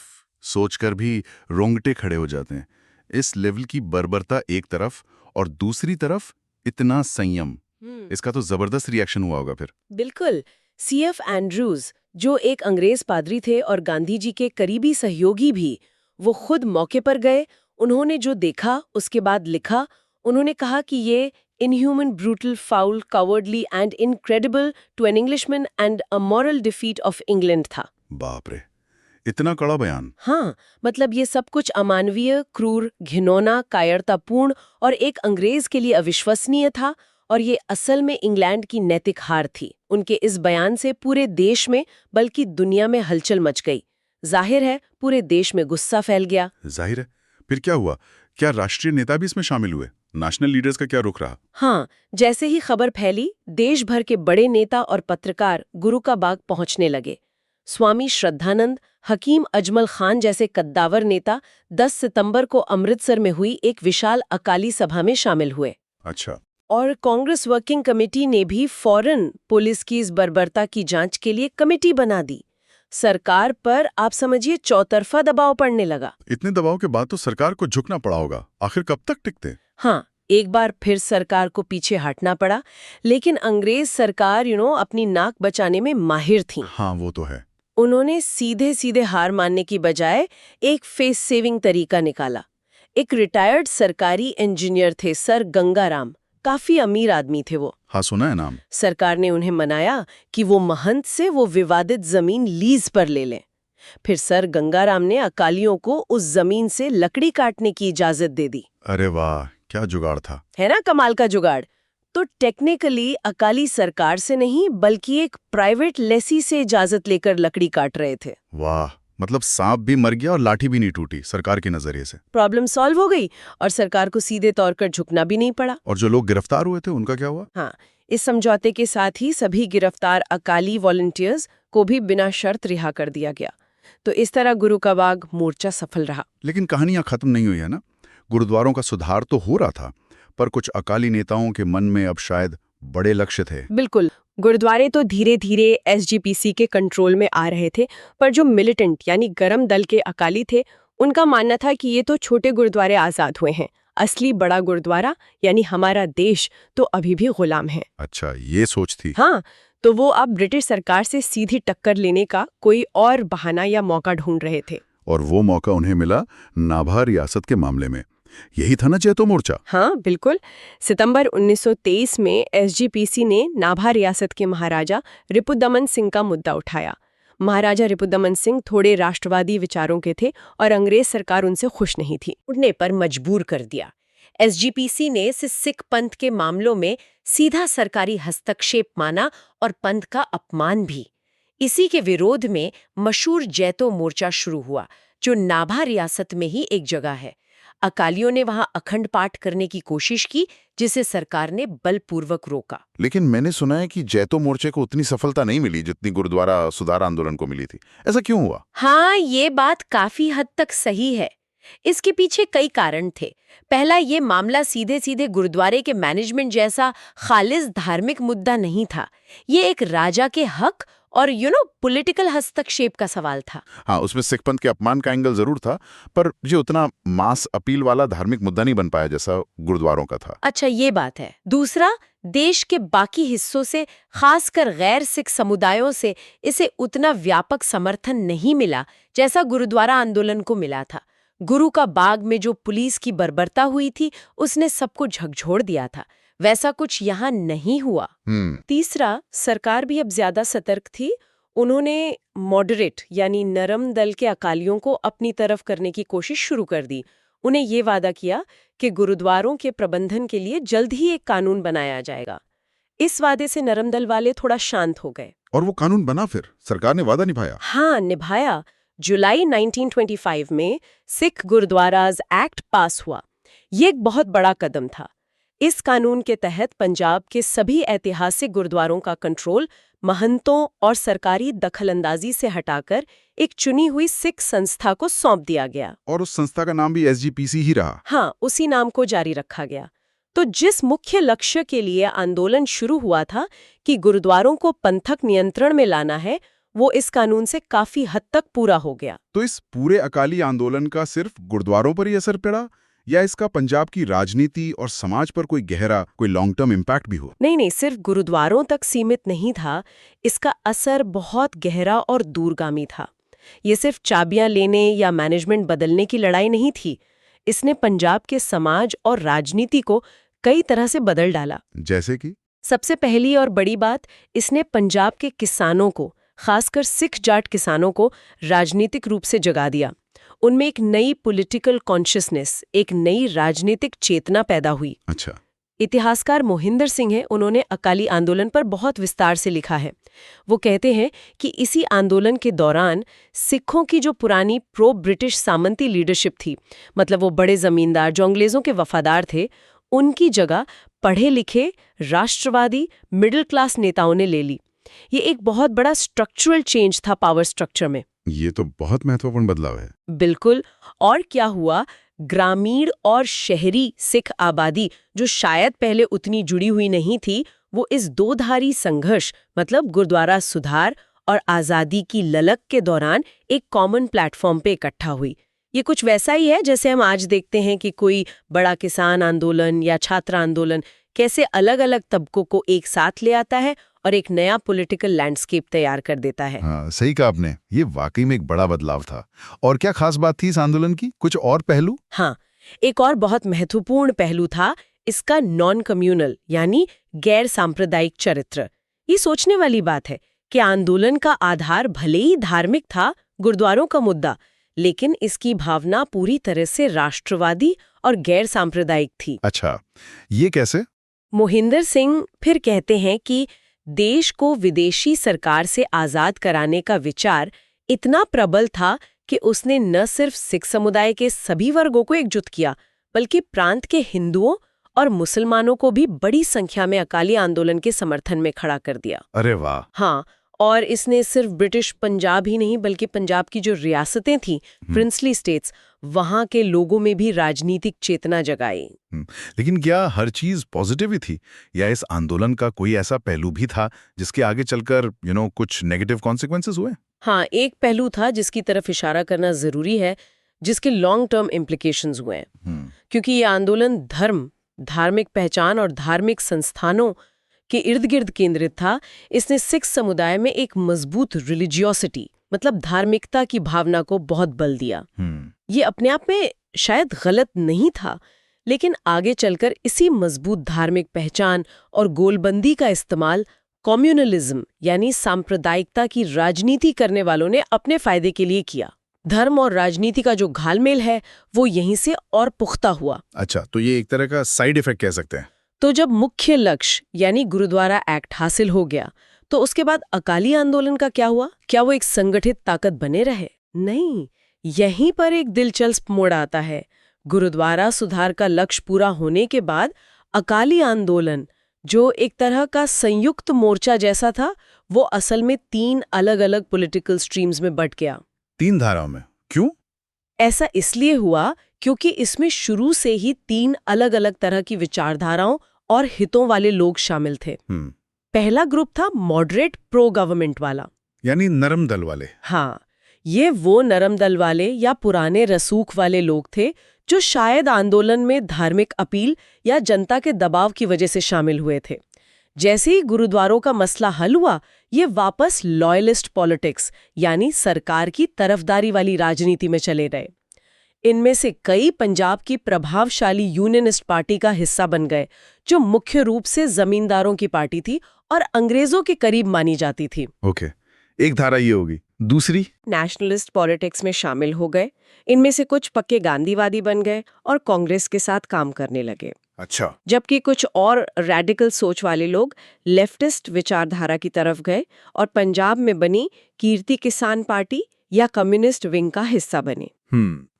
Speaker 1: सोचकर भी रोंगटे खड़े हो जाते हैं। इस लेवल की बर्बरता एक तरफ और दूसरी तरफ इतना संयम, इसका तो जबरदस्त रिएक्शन हुआ होगा फिर।
Speaker 2: बिल्कुल। सीएफ एंड्रूज, जो एक अंग्रेज पादरी थे और गांधी जी के करीबी सहयोगी भी, वो खुद मौके पर गए। उन्होंने जो देखा उसके बाद लिखा। उन्होंने कहा कि ये inhuman, brutal, foul, cowardly and incredible to an Englishman and a moral defeat of England था।
Speaker 1: बाप रे, इतना कड़ा बयान।
Speaker 2: हाँ, मतलब ये सब कुछ अमानवीय, क्रूर, घिनौना, कायरतापूर्ण और एक अंग्रेज के लिए अविश्वसनीय था। और ये असल में इंग्लैंड की नैतिक हार थी। उनके इस बयान से पूरे देश में, बल्कि दुनिया में हलचल मच गई। जाहिर है पूरे देश में गुस्सा फैल गया।
Speaker 1: जाहिर है। फिर क्या हुआ? क्या राष्ट्रीय नेता भी इसमें शामिल हुए? नेशनल लीडर्स का क्या रुख रहा?
Speaker 2: हाँ, जैसे ही खबर फैली, देश भर के बड़े नेता और पत्रकार गुरु का बाग पहुंचने लगे। स्वामी श्रद्धानंद, हकीम अजमल खान जैसे कद्दावर नेता 10 सितंबर को अमृतसर में हुई एक विशाल अकाली सभा में शामिल हुए।
Speaker 1: अच्छा।
Speaker 2: और कांग्रेस वर्किंग कमेटी ने भी फौरन पुलिस की इस बर्बरता की जांच के लिए कमेटी बना दी। सरकार पर आप समझिए चौतरफा दबाव पड़ने लगा।
Speaker 1: इतने दबाव के बाद तो सरकार को झुकना पड़ा होगा। आखिर कब तक टिकते?
Speaker 2: हाँ, एक बार फिर सरकार को पीछे हटना पड़ा, लेकिन अंग्रेज सरकार अपनी नाक बचाने में माहिर थी।
Speaker 1: हाँ, वो तो है।
Speaker 2: उन्होंने सीधे सीधे हार मानने की बजाय एक फेस सेविंग तरीका निकाला। एक रिटायर्ड सरकारी इंजीनियर थे, सर गंगाराम, काफी अमीर आदमी थे वो।
Speaker 1: हाँ, सुना है नाम।
Speaker 2: सरकार ने उन्हें मनाया कि वो महंत से वो विवादित जमीन लीज पर ले लें। फिर सर गंगाराम ने अकालियों को उस जमीन से लकड़ी काटने की इजाजत दे दी।
Speaker 1: अरे वाह, क्या जुगाड़ था।
Speaker 2: है ना कमाल का जुगाड़। तो टेक्निकली अकाली सरकार से नहीं, बल्कि एक प्राइवेट लेसी से इजाजत लेकर लकड़ी काट रहे थे।
Speaker 1: वाह, मतलब सांप भी मर गया और लाठी भी नहीं टूटी सरकार के नजरिए से।
Speaker 2: प्रॉब्लम सॉल्व हो गई और सरकार को सीधे तौर पर झुकना भी नहीं पड़ा।
Speaker 1: और जो लोग गिरफ्तार हुए थे उनका क्या हुआ?
Speaker 2: हाँ, इस समझौते के साथ ही सभी गिरफ्तार अकाली वॉलंटियर्स को भी बिना शर्त रिहा कर दिया गया। तो इस तरह गुरु का बाग मोर्चा सफल रहा।
Speaker 1: लेकिन कहानियां खत्म नहीं हुई है ना। गुरुद्वारों का सुधार तो हो रहा था, पर कुछ अकाली नेताओं के मन में अब शायद बड़े लक्ष्य थे।
Speaker 2: बिल्कुल, गुरुद्वारे तो धीरे धीरे एसजीपीसी के कंट्रोल में आ रहे थे, पर जो मिलिटेंट यानी गरम दल के अकाली थे, उनका मानना था कि ये तो छोटे गुरुद्वारे आजाद हुए हैं, असली बड़ा गुरुद्वारा यानी हमारा देश तो अभी भी गुलाम है।
Speaker 1: अच्छा, ये सोच थी।
Speaker 2: हाँ, तो वो अब ब्रिटिश सरकार से सीधी टक्कर लेने का कोई और बहाना या मौका ढूंढ रहे थे।
Speaker 1: और वो मौका उन्हें मिला नाभा रियासत के मामले में। यही था ना जैतो मोर्चा?
Speaker 2: हाँ, बिल्कुल। सितंबर 1923 में एसजीपीसी ने नाभा रियासत के महाराजा रिपुदमन सिंह का मुद्दा उठाया। महाराजा रिपुदमन सिंह थोड़े राष्ट्रवादी विचारों के थे और अंग्रेज सरकार उनसे खुश नहीं थी। उड़ने पर मजबूर कर दिया। एसजीपीसी ने इसे सिख पंथ के मामलों में सीधा सरकारी हस्तक्षेप माना और पंथ का अपमान भी। इसी के विरोध में मशहूर जैतो मोर्चा शुरू हुआ, जो नाभा रियासत में ही एक जगह है। अकालियों ने वहां अखंड पाठ करने की कोशिश की, जिसे सरकार ने बलपूर्वक रोका।
Speaker 1: लेकिन मैंने सुना है कि जैतो मोर्चे को उतनी सफलता नहीं मिली जितनी गुरुद्वारा सुधार आंदोलन को मिली थी। ऐसा क्यों हुआ?
Speaker 2: हाँ, ये बात काफी हद तक सही है। इसके पीछे कई कारण थे। पहला, ये मामला सीधे सीधे गुरुद्वारे के मैनेजमेंट जैसा खालिज धार्मिक मुद्दा नहीं था। ये एक राजा के हक और पॉलिटिकल हस्तक्षेप का सवाल था।
Speaker 1: हाँ, उसमें सिख पंथ के अपमान का एंगल जरूर था, पर ये उतना मास अपील वाला धार्मिक मुद्दा नहीं बन पाया जैसा गुरुद्वारों का था।
Speaker 2: अच्छा, ये बात है। दूसरा, देश के बाकी हिस्सों से, खासकर गैर सिख समुदायों से इसे उतना व्यापक समर्थन नहीं मिला जैसा गुरुद्वारा आंदोलन को मिला था। गुरु का बाग में जो पुलिस की बर्बरता हुई थी, उसने सबको झकझोर दिया था। वैसा कुछ यहाँ नहीं हुआ। तीसरा, सरकार भी अब ज्यादा सतर्क थी। उन्होंने मॉडरेट यानी नरम दल के अकालियों को अपनी तरफ करने की कोशिश शुरू कर दी। उन्हें ये वादा किया कि गुरुद्वारों के प्रबंधन के लिए जल्द ही एक कानून बनाया जाएगा। इस वादे से नरम दल वाले थोड़ा शांत हो गए।
Speaker 1: और वो कानून बना, फिर सरकार ने वादा निभाया?
Speaker 2: हाँ, निभाया। जुलाई 1925 में सिख गुरुद्वाराज एक्ट पास हुआ। ये एक बहुत बड़ा कदम था। इस कानून के तहत पंजाब के सभी ऐतिहासिक गुरुद्वारों का कंट्रोल महंतों और सरकारी दखलंदाजी से हटाकर एक चुनी हुई सिख संस्था को सौंप दिया गया।
Speaker 1: और उस संस्था का नाम भी SGPC ही रहा?
Speaker 2: हाँ, उसी नाम को जारी रखा गया। तो जिस मुख्य लक्ष्य के लिए आंदोलन शुरू हुआ था कि गुरुद्वारों को पंथक नियंत्रण में लाना है, वो इस कानून से काफी हद तक पूरा हो गया।
Speaker 1: तो इस पूरे अकाली आंदोलन का सिर्फ गुरुद्वारों पर ही असर पड़ा, या इसका पंजाब की राजनीति और समाज पर कोई गहरा, कोई लॉन्ग टर्म इम्पैक्ट भी हो?
Speaker 2: नहीं, सिर्फ गुरुद्वारों तक सीमित नहीं था। इसका असर बहुत गहरा और दूरगामी था। ये सिर्फ चाबियां लेने या मैनेजमेंट बदलने की लड़ाई नहीं थी। इसने पंजाब के समाज और राजनीति को कई तरह से बदल डाला।
Speaker 1: जैसे कि?
Speaker 2: सबसे पहली और बड़ी बात, इसने पंजाब के किसानों को, खासकर सिख जाट किसानों को राजनीतिक रूप से जगा दिया। उनमें एक नई पॉलिटिकल कॉन्शियसनेस, एक नई राजनीतिक चेतना पैदा हुई।
Speaker 1: अच्छा।
Speaker 2: इतिहासकार मोहिंदर सिंह हैं, उन्होंने अकाली आंदोलन पर बहुत विस्तार से लिखा है। वो कहते हैं कि इसी आंदोलन के दौरान सिखों की जो पुरानी प्रो ब्रिटिश सामंती लीडरशिप थी, मतलब वो बड़े जमींदार जो अंग्रेजों के वफादार थे, उनकी जगह पढ़े लिखे राष्ट्रवादी मिडिल क्लास नेताओं ने ले ली। ये एक बहुत बड़ा स्ट्रक्चरल चेंज था पावर स्ट्रक्चर में।
Speaker 1: ये तो बहुत महत्वपूर्ण बदलाव है।
Speaker 2: बिल्कुल। और क्या हुआ, ग्रामीण और शहरी सिख आबादी जो शायद पहले उतनी जुड़ी हुई नहीं थी, वो इस दोधारी संघर्ष, मतलब गुरुद्वारा सुधार और आज़ादी की ललक के दौरान एक कॉमन प्लेटफॉर्म पे इकट्ठा हुई। ये कुछ वैसा ही है जैसे हम आज देखते हैं कि कोई बड़ा किसान आंदोलन या छात्र आंदोलन कैसे अलग अलग तबकों को एक साथ ले आता है और एक नया पॉलिटिकल लैंडस्केप तैयार कर देता है।
Speaker 1: हाँ, सही कहा आपने। ये वाकई में एक बड़ा बदलाव था। और क्या खास बात थी इस आंदोलन की? कुछ और पहलू?
Speaker 2: हाँ, एक और बहुत महत्वपूर्ण पहलू था इसका नॉन कम्युनल यानी गैर सांप्रदायिक चरित्र। ये सोचने वाली बात है कि आंदोलन का आधार भले ही धार्मिक था, गुरुद्वारों का मुद्दा, लेकिन इसकी भावना पूरी तरह से राष्ट्रवादी और गैर सांप्रदायिक थी।
Speaker 1: अच्छा, ये कैसे?
Speaker 2: मोहिंदर सिंह फिर कहते हैं कि देश को विदेशी सरकार से आजाद कराने का विचार इतना प्रबल था कि उसने न सिर्फ सिख समुदाय के सभी वर्गों को एकजुट किया, बल्कि प्रांत के हिंदुओं और मुसलमानों को भी बड़ी संख्या में अकाली आंदोलन के समर्थन में खड़ा कर दिया।
Speaker 1: अरे वाह!
Speaker 2: हाँ, और इसने सिर्फ ब्रिटिश पंजाब ही नहीं बल्कि पंजाब की जो रियासतें थीं, प्रिंसली स्टेट्स, वहां के लोगों में भी राजनीतिक चेतना जगाई।
Speaker 1: लेकिन क्या हर चीज पॉजिटिव ही थी, या इस आंदोलन का कोई ऐसा पहलू भी था जिसके आगे चलकर कुछ नेगेटिव कॉन्सिक्वेंसेस हुए?
Speaker 2: हाँ, एक पहलू था जिसकी तरफ इशारा करना जरूरी है, जिसके लॉन्ग टर्म इम्प्लीकेशंस हुए हैं। क्योंकि ये आंदोलन धर्म, धार्मिक पहचान और धार्मिक संस्थानों के इर्द गिर्द केंद्रित था। इसने सिख समुदाय में एक मजबूत रिलीजियोसिटी, मतलब धार्मिकता की भावना को बहुत बल दिया। ये अपने आप में शायद गलत नहीं था, लेकिन आगे चलकर इसी मजबूत धार्मिक पहचान और गोलबंदी का इस्तेमाल कम्युनलिज्म यानी सांप्रदायिकता की राजनीति करने वालों ने अपने फायदे के लिए किया। धर्म और राजनीति का जो घालमेल है वो यहीं से और पुख्ता हुआ।
Speaker 1: अच्छा, तो ये एक तरह का साइड इफेक्ट कह सकते हैं।
Speaker 2: तो जब मुख्य लक्ष्य यानी गुरुद्वारा एक्ट हासिल हो गया, तो उसके बाद अकाली आंदोलन का क्या हुआ? क्या वो एक संगठित ताकत बने रहे? नहीं, यहीं पर एक दिलचस्प मोड़ आता है। गुरुद्वारा सुधार का लक्ष्य पूरा होने के बाद अकाली आंदोलन, जो एक तरह का संयुक्त मोर्चा जैसा था, वो असल में 3 अलग-अलग पॉलिटिकल स्ट्रीम्स में बंट गया।
Speaker 1: 3 धाराओं में? क्यों?
Speaker 2: ऐसा इसलिए हुआ क्योंकि इसमें शुरू से ही 3 अलग-अलग तरह की विचारधाराओं और हितों वाले लोग शामिल थे। पहला ग्रुप था मॉडरेट प्रो गवर्नमेंट वाला,
Speaker 1: यानी नरम दल वाले।
Speaker 2: हाँ, ये वो नरम दल वाले या पुराने रसूख वाले लोग थे जो शायद आंदोलन में धार्मिक अपील या जनता के दबाव की वजह से शामिल हुए थे। जैसे ही गुरुद्वारों का मसला हल हुआ, ये वापस लॉयलिस्ट पॉलिटिक्स यानी सरकार की तरफदारी वाली राजनीति में चले गए। इनमें से कई पंजाब की प्रभावशाली यूनियनिस्ट पार्टी का हिस्सा बन गए, जो मुख्य रूप से जमींदारों की पार्टी थी और अंग्रेजों के करीब मानी जाती थी।
Speaker 1: ओके, एक धारा ये होगी। दूसरी?
Speaker 2: नेशनलिस्ट पॉलिटिक्स में शामिल हो गए। इनमें से कुछ पक्के गांधीवादी बन गए और कांग्रेस के साथ काम करने लगे।
Speaker 1: अच्छा।
Speaker 2: जबकि कुछ और रैडिकल सोच वाले लोग लेफ्टिस्ट विचारधारा की तरफ गए और पंजाब में बनी कीर्ति किसान पार्टी या कम्युनिस्ट विंग का हिस्सा बने।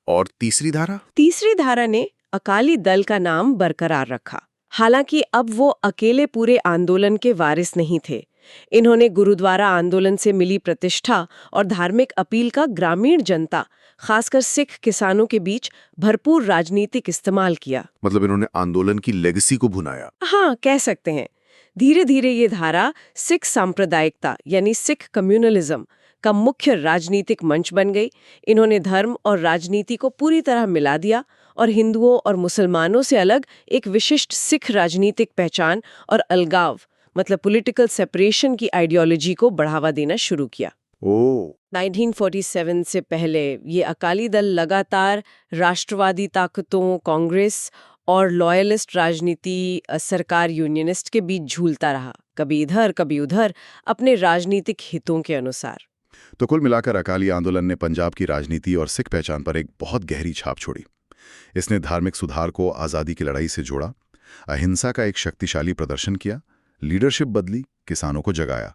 Speaker 1: और तीसरी धारा?
Speaker 2: तीसरी धारा ने अकाली दल का नाम बरकरार रखा। हालांकि अब वो अकेले पूरे आंदोलन के वारिस नहीं थे। इन्होंने गुरुद्वारा आंदोलन से मिली प्रतिष्ठा और धार्मिक अपील का ग्रामीण जनता, खासकर सिख किसानों के बीच भरपूर राजनीतिक इस्तेमाल किया।
Speaker 1: मतलब इन्होंने आंदोलन की लेगेसी को भुनाया।
Speaker 2: हाँ, कह सकते हैं। धीरे धीरे ये धारा सिख सांप्रदायिकता यानी सिख कम्युनलिज्म का मुख्य राजनीतिक मंच बन गई। इन्होंने धर्म और राजनीति को पूरी तरह मिला दिया और हिंदुओं और मुसलमानों से अलग एक विशिष्ट सिख राजनीतिक पहचान और अलगाव, मतलब पॉलिटिकल सेपरेशन की आइडियोलॉजी को बढ़ावा देना शुरू किया। 1947 से पहले ये अकाली दल लगातार राष्ट्रवादी ताकतों, कांग्रेस और लॉयलिस्ट राजनीति, सरकार यूनियनिस्ट के बीच झूलता रहा, कभी इधर कभी उधर, अपने राजनीतिक हितों के अनुसार।
Speaker 1: तो कुल मिलाकर अकाली आंदोलन ने पंजाब की राजनीति और सिख पहचान पर एक बहुत गहरी छाप छोड़ी। इसने धार्मिक सुधार को आज़ादी की लड़ाई से जोड़ा, अहिंसा का एक शक्तिशाली प्रदर्शन किया, लीडरशिप बदली, किसानों को जगाया,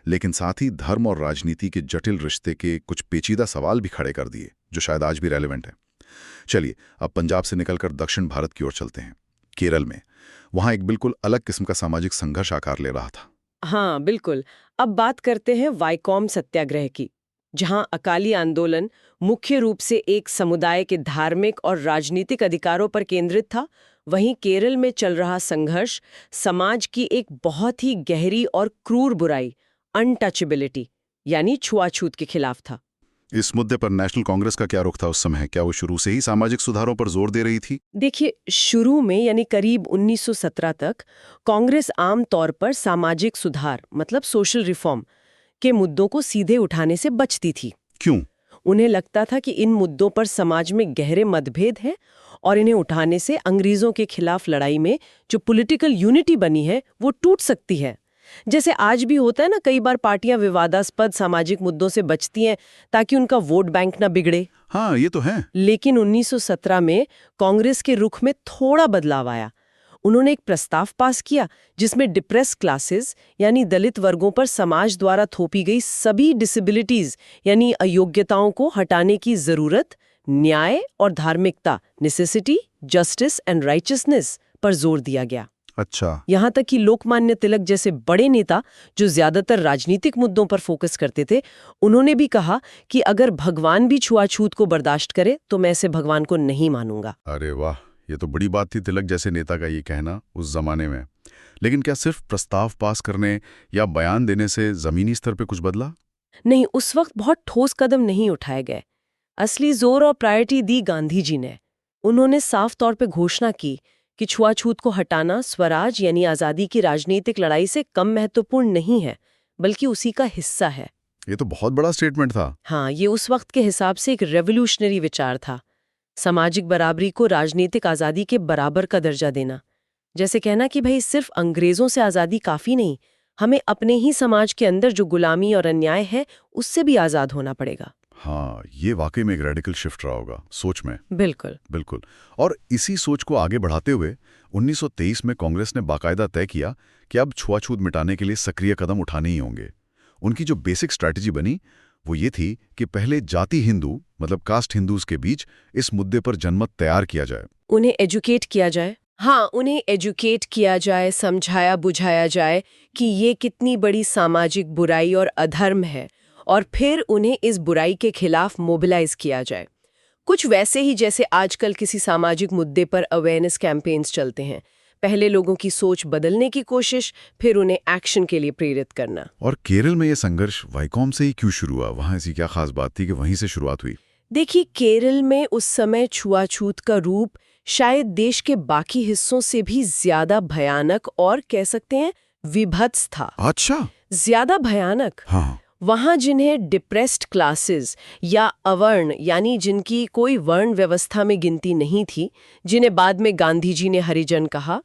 Speaker 1: लेकिन साथ ही धर्म और राजनीति के जटिल रिश्ते के कुछ पेचीदा सवाल भी खड़े कर दिए, जो शायद आज भी रेलेवेंट है। चलिए अब पंजाब से निकलकर दक्षिण भारत की ओर चलते हैं, केरल में। वहां एक बिल्कुल अलग किस्म का सामाजिक संघर्ष आकार ले रहा था।
Speaker 2: हाँ, बिल्कुल। अब बात करते हैं वाइकोम सत्याग्रह की, जहां अकाली आंदोलन मुख्य रूप से एक समुदाय के धार्मिक और राजनीतिक अधिकारों पर केंद्रित था। वहीं केरल में चल रहा संघर्ष समाज की एक बहुत ही गहरी और क्रूर बुराई, अनटचेबिलिटी यानी छुआछूत के खिलाफ था।
Speaker 1: इस मुद्दे पर नेशनल कांग्रेस का क्या रुख था उस समय? क्या वो शुरू से ही सामाजिक सुधारों पर जोर दे रही थी?
Speaker 2: देखिए, शुरू में यानी करीब 1917 तक कांग्रेस आम तौर पर सामाजिक सुधार, मतलब सोशल रिफॉर्म के मुद्दों को सीधे उठाने से बचती थी।
Speaker 1: क्यों?
Speaker 2: उन्हें लगता था कि इन मुद्दों पर समाज में गहरे मतभेद हैं और इन्हें उठाने से अंग्रेजों के खिलाफ लड़ाई में जो पॉलिटिकल यूनिटी बनी है वो टूट सकती है। जैसे आज भी होता है ना, कई बार पार्टियां विवादास्पद सामाजिक मुद्दों से बचती हैं ताकि उनका वोट बैंक ना बिगड़े।
Speaker 1: हाँ, ये तो है।
Speaker 2: लेकिन 1917 में कांग्रेस के रुख में थोड़ा बदलाव आया। उन्होंने एक प्रस्ताव पास किया जिसमें डिप्रेस क्लासेस यानी दलित वर्गों पर समाज द्वारा थोपी गई सभी डिसेबिलिटीज यानी अयोग्यताओं को हटाने की जरूरत, न्याय और धार्मिकता, नेसेसिटी, जस्टिस एंड राइचियसनेस पर जोर दिया गया।
Speaker 1: अच्छा।
Speaker 2: यहाँ तक कि लोकमान्य तिलक जैसे बड़े नेता जो ज्यादातर राजनीतिक मुद्दों पर फोकस करते थे, उन्होंने भी कहा कि अगर भगवान भी छुआछूत को बर्दाश्त करे तो मैं इसे भगवान को नहीं मानूंगा।
Speaker 1: अरे वाह, ये तो बड़ी बात थी तिलक जैसे नेता का ये कहना उस जमाने में। लेकिन क्या सिर्फ प्रस्ताव पास करने या बयान देने से जमीनी स्तर पे कुछ बदला?
Speaker 2: नहीं, उस वक्त बहुत ठोस कदम नहीं उठाए गए। असली जोर और प्रायोरिटी दी गांधी जी ने। उन्होंने साफ तौर पे घोषणा की कि छुआछूत को हटाना स्वराज यानी आज़ादी की राजनीतिक लड़ाई से कम महत्वपूर्ण नहीं है, बल्कि उसी का हिस्सा है।
Speaker 1: ये तो बहुत बड़ा स्टेटमेंट था।
Speaker 2: हाँ, ये उस वक्त के हिसाब से एक रेवोल्यूशनरी विचार था। सामाजिक बराबरी को राजनीतिक आज़ादी के बराबर का दर्जा देना। जैसे कहना कि भाई सिर्फ अंग्रेजों से आज़ादी काफ़ी नहीं, हमें अपने ही समाज के अंदर जो गुलामी और अन्याय है उससे भी आज़ाद होना पड़ेगा।
Speaker 1: हाँ, ये वाकई में एक रेडिकल शिफ्ट रहा होगा सोच में।
Speaker 2: बिल्कुल
Speaker 1: बिल्कुल। और इसी सोच को आगे बढ़ाते हुए 1923 में कांग्रेस ने बाकायदा तय किया कि अब छुआछूत मिटाने के लिए सक्रिय कदम उठाने ही होंगे। उनकी जो बेसिक स्ट्रैटेजी बनी वो ये थी कि पहले जाति हिंदू, मतलब कास्ट हिंदूज के बीच इस मुद्दे पर जनमत तैयार किया जाए,
Speaker 2: उन्हें एजुकेट किया जाए। हाँ, उन्हें एजुकेट किया जाए, समझाया बुझाया जाए कि ये कितनी बड़ी सामाजिक बुराई और अधर्म है, और फिर उन्हें इस बुराई के खिलाफ मोबिलाइज किया जाए। कुछ वैसे ही जैसे आजकल किसी सामाजिक मुद्दे पर अवेयरनेस कैंपेन्स चलते हैं। पहले लोगों की सोच बदलने की कोशिश, फिर उन्हें एक्शन के लिए प्रेरित करना।
Speaker 1: और केरल में ये संघर्ष वाइकॉम से ही क्यों शुरू हुआ? वहां ऐसी क्या खास बात थी कि वहीं से शुरुआत हुई?
Speaker 2: देखिए, केरल में उस समय छुआछूत का रूप शायद देश के बाकी हिस्सों से भी ज्यादा भयानक और कह सकते हैं विभत्स था।
Speaker 1: अच्छा।
Speaker 2: ज्यादा भयानक।
Speaker 1: हाँ।
Speaker 2: वहाँ जिन्हें डिप्रेस्ड क्लासेस या अवर्ण यानी जिनकी कोई वर्ण व्यवस्था में गिनती नहीं थी, जिन्हें बाद में गांधी जी ने हरिजन कहा,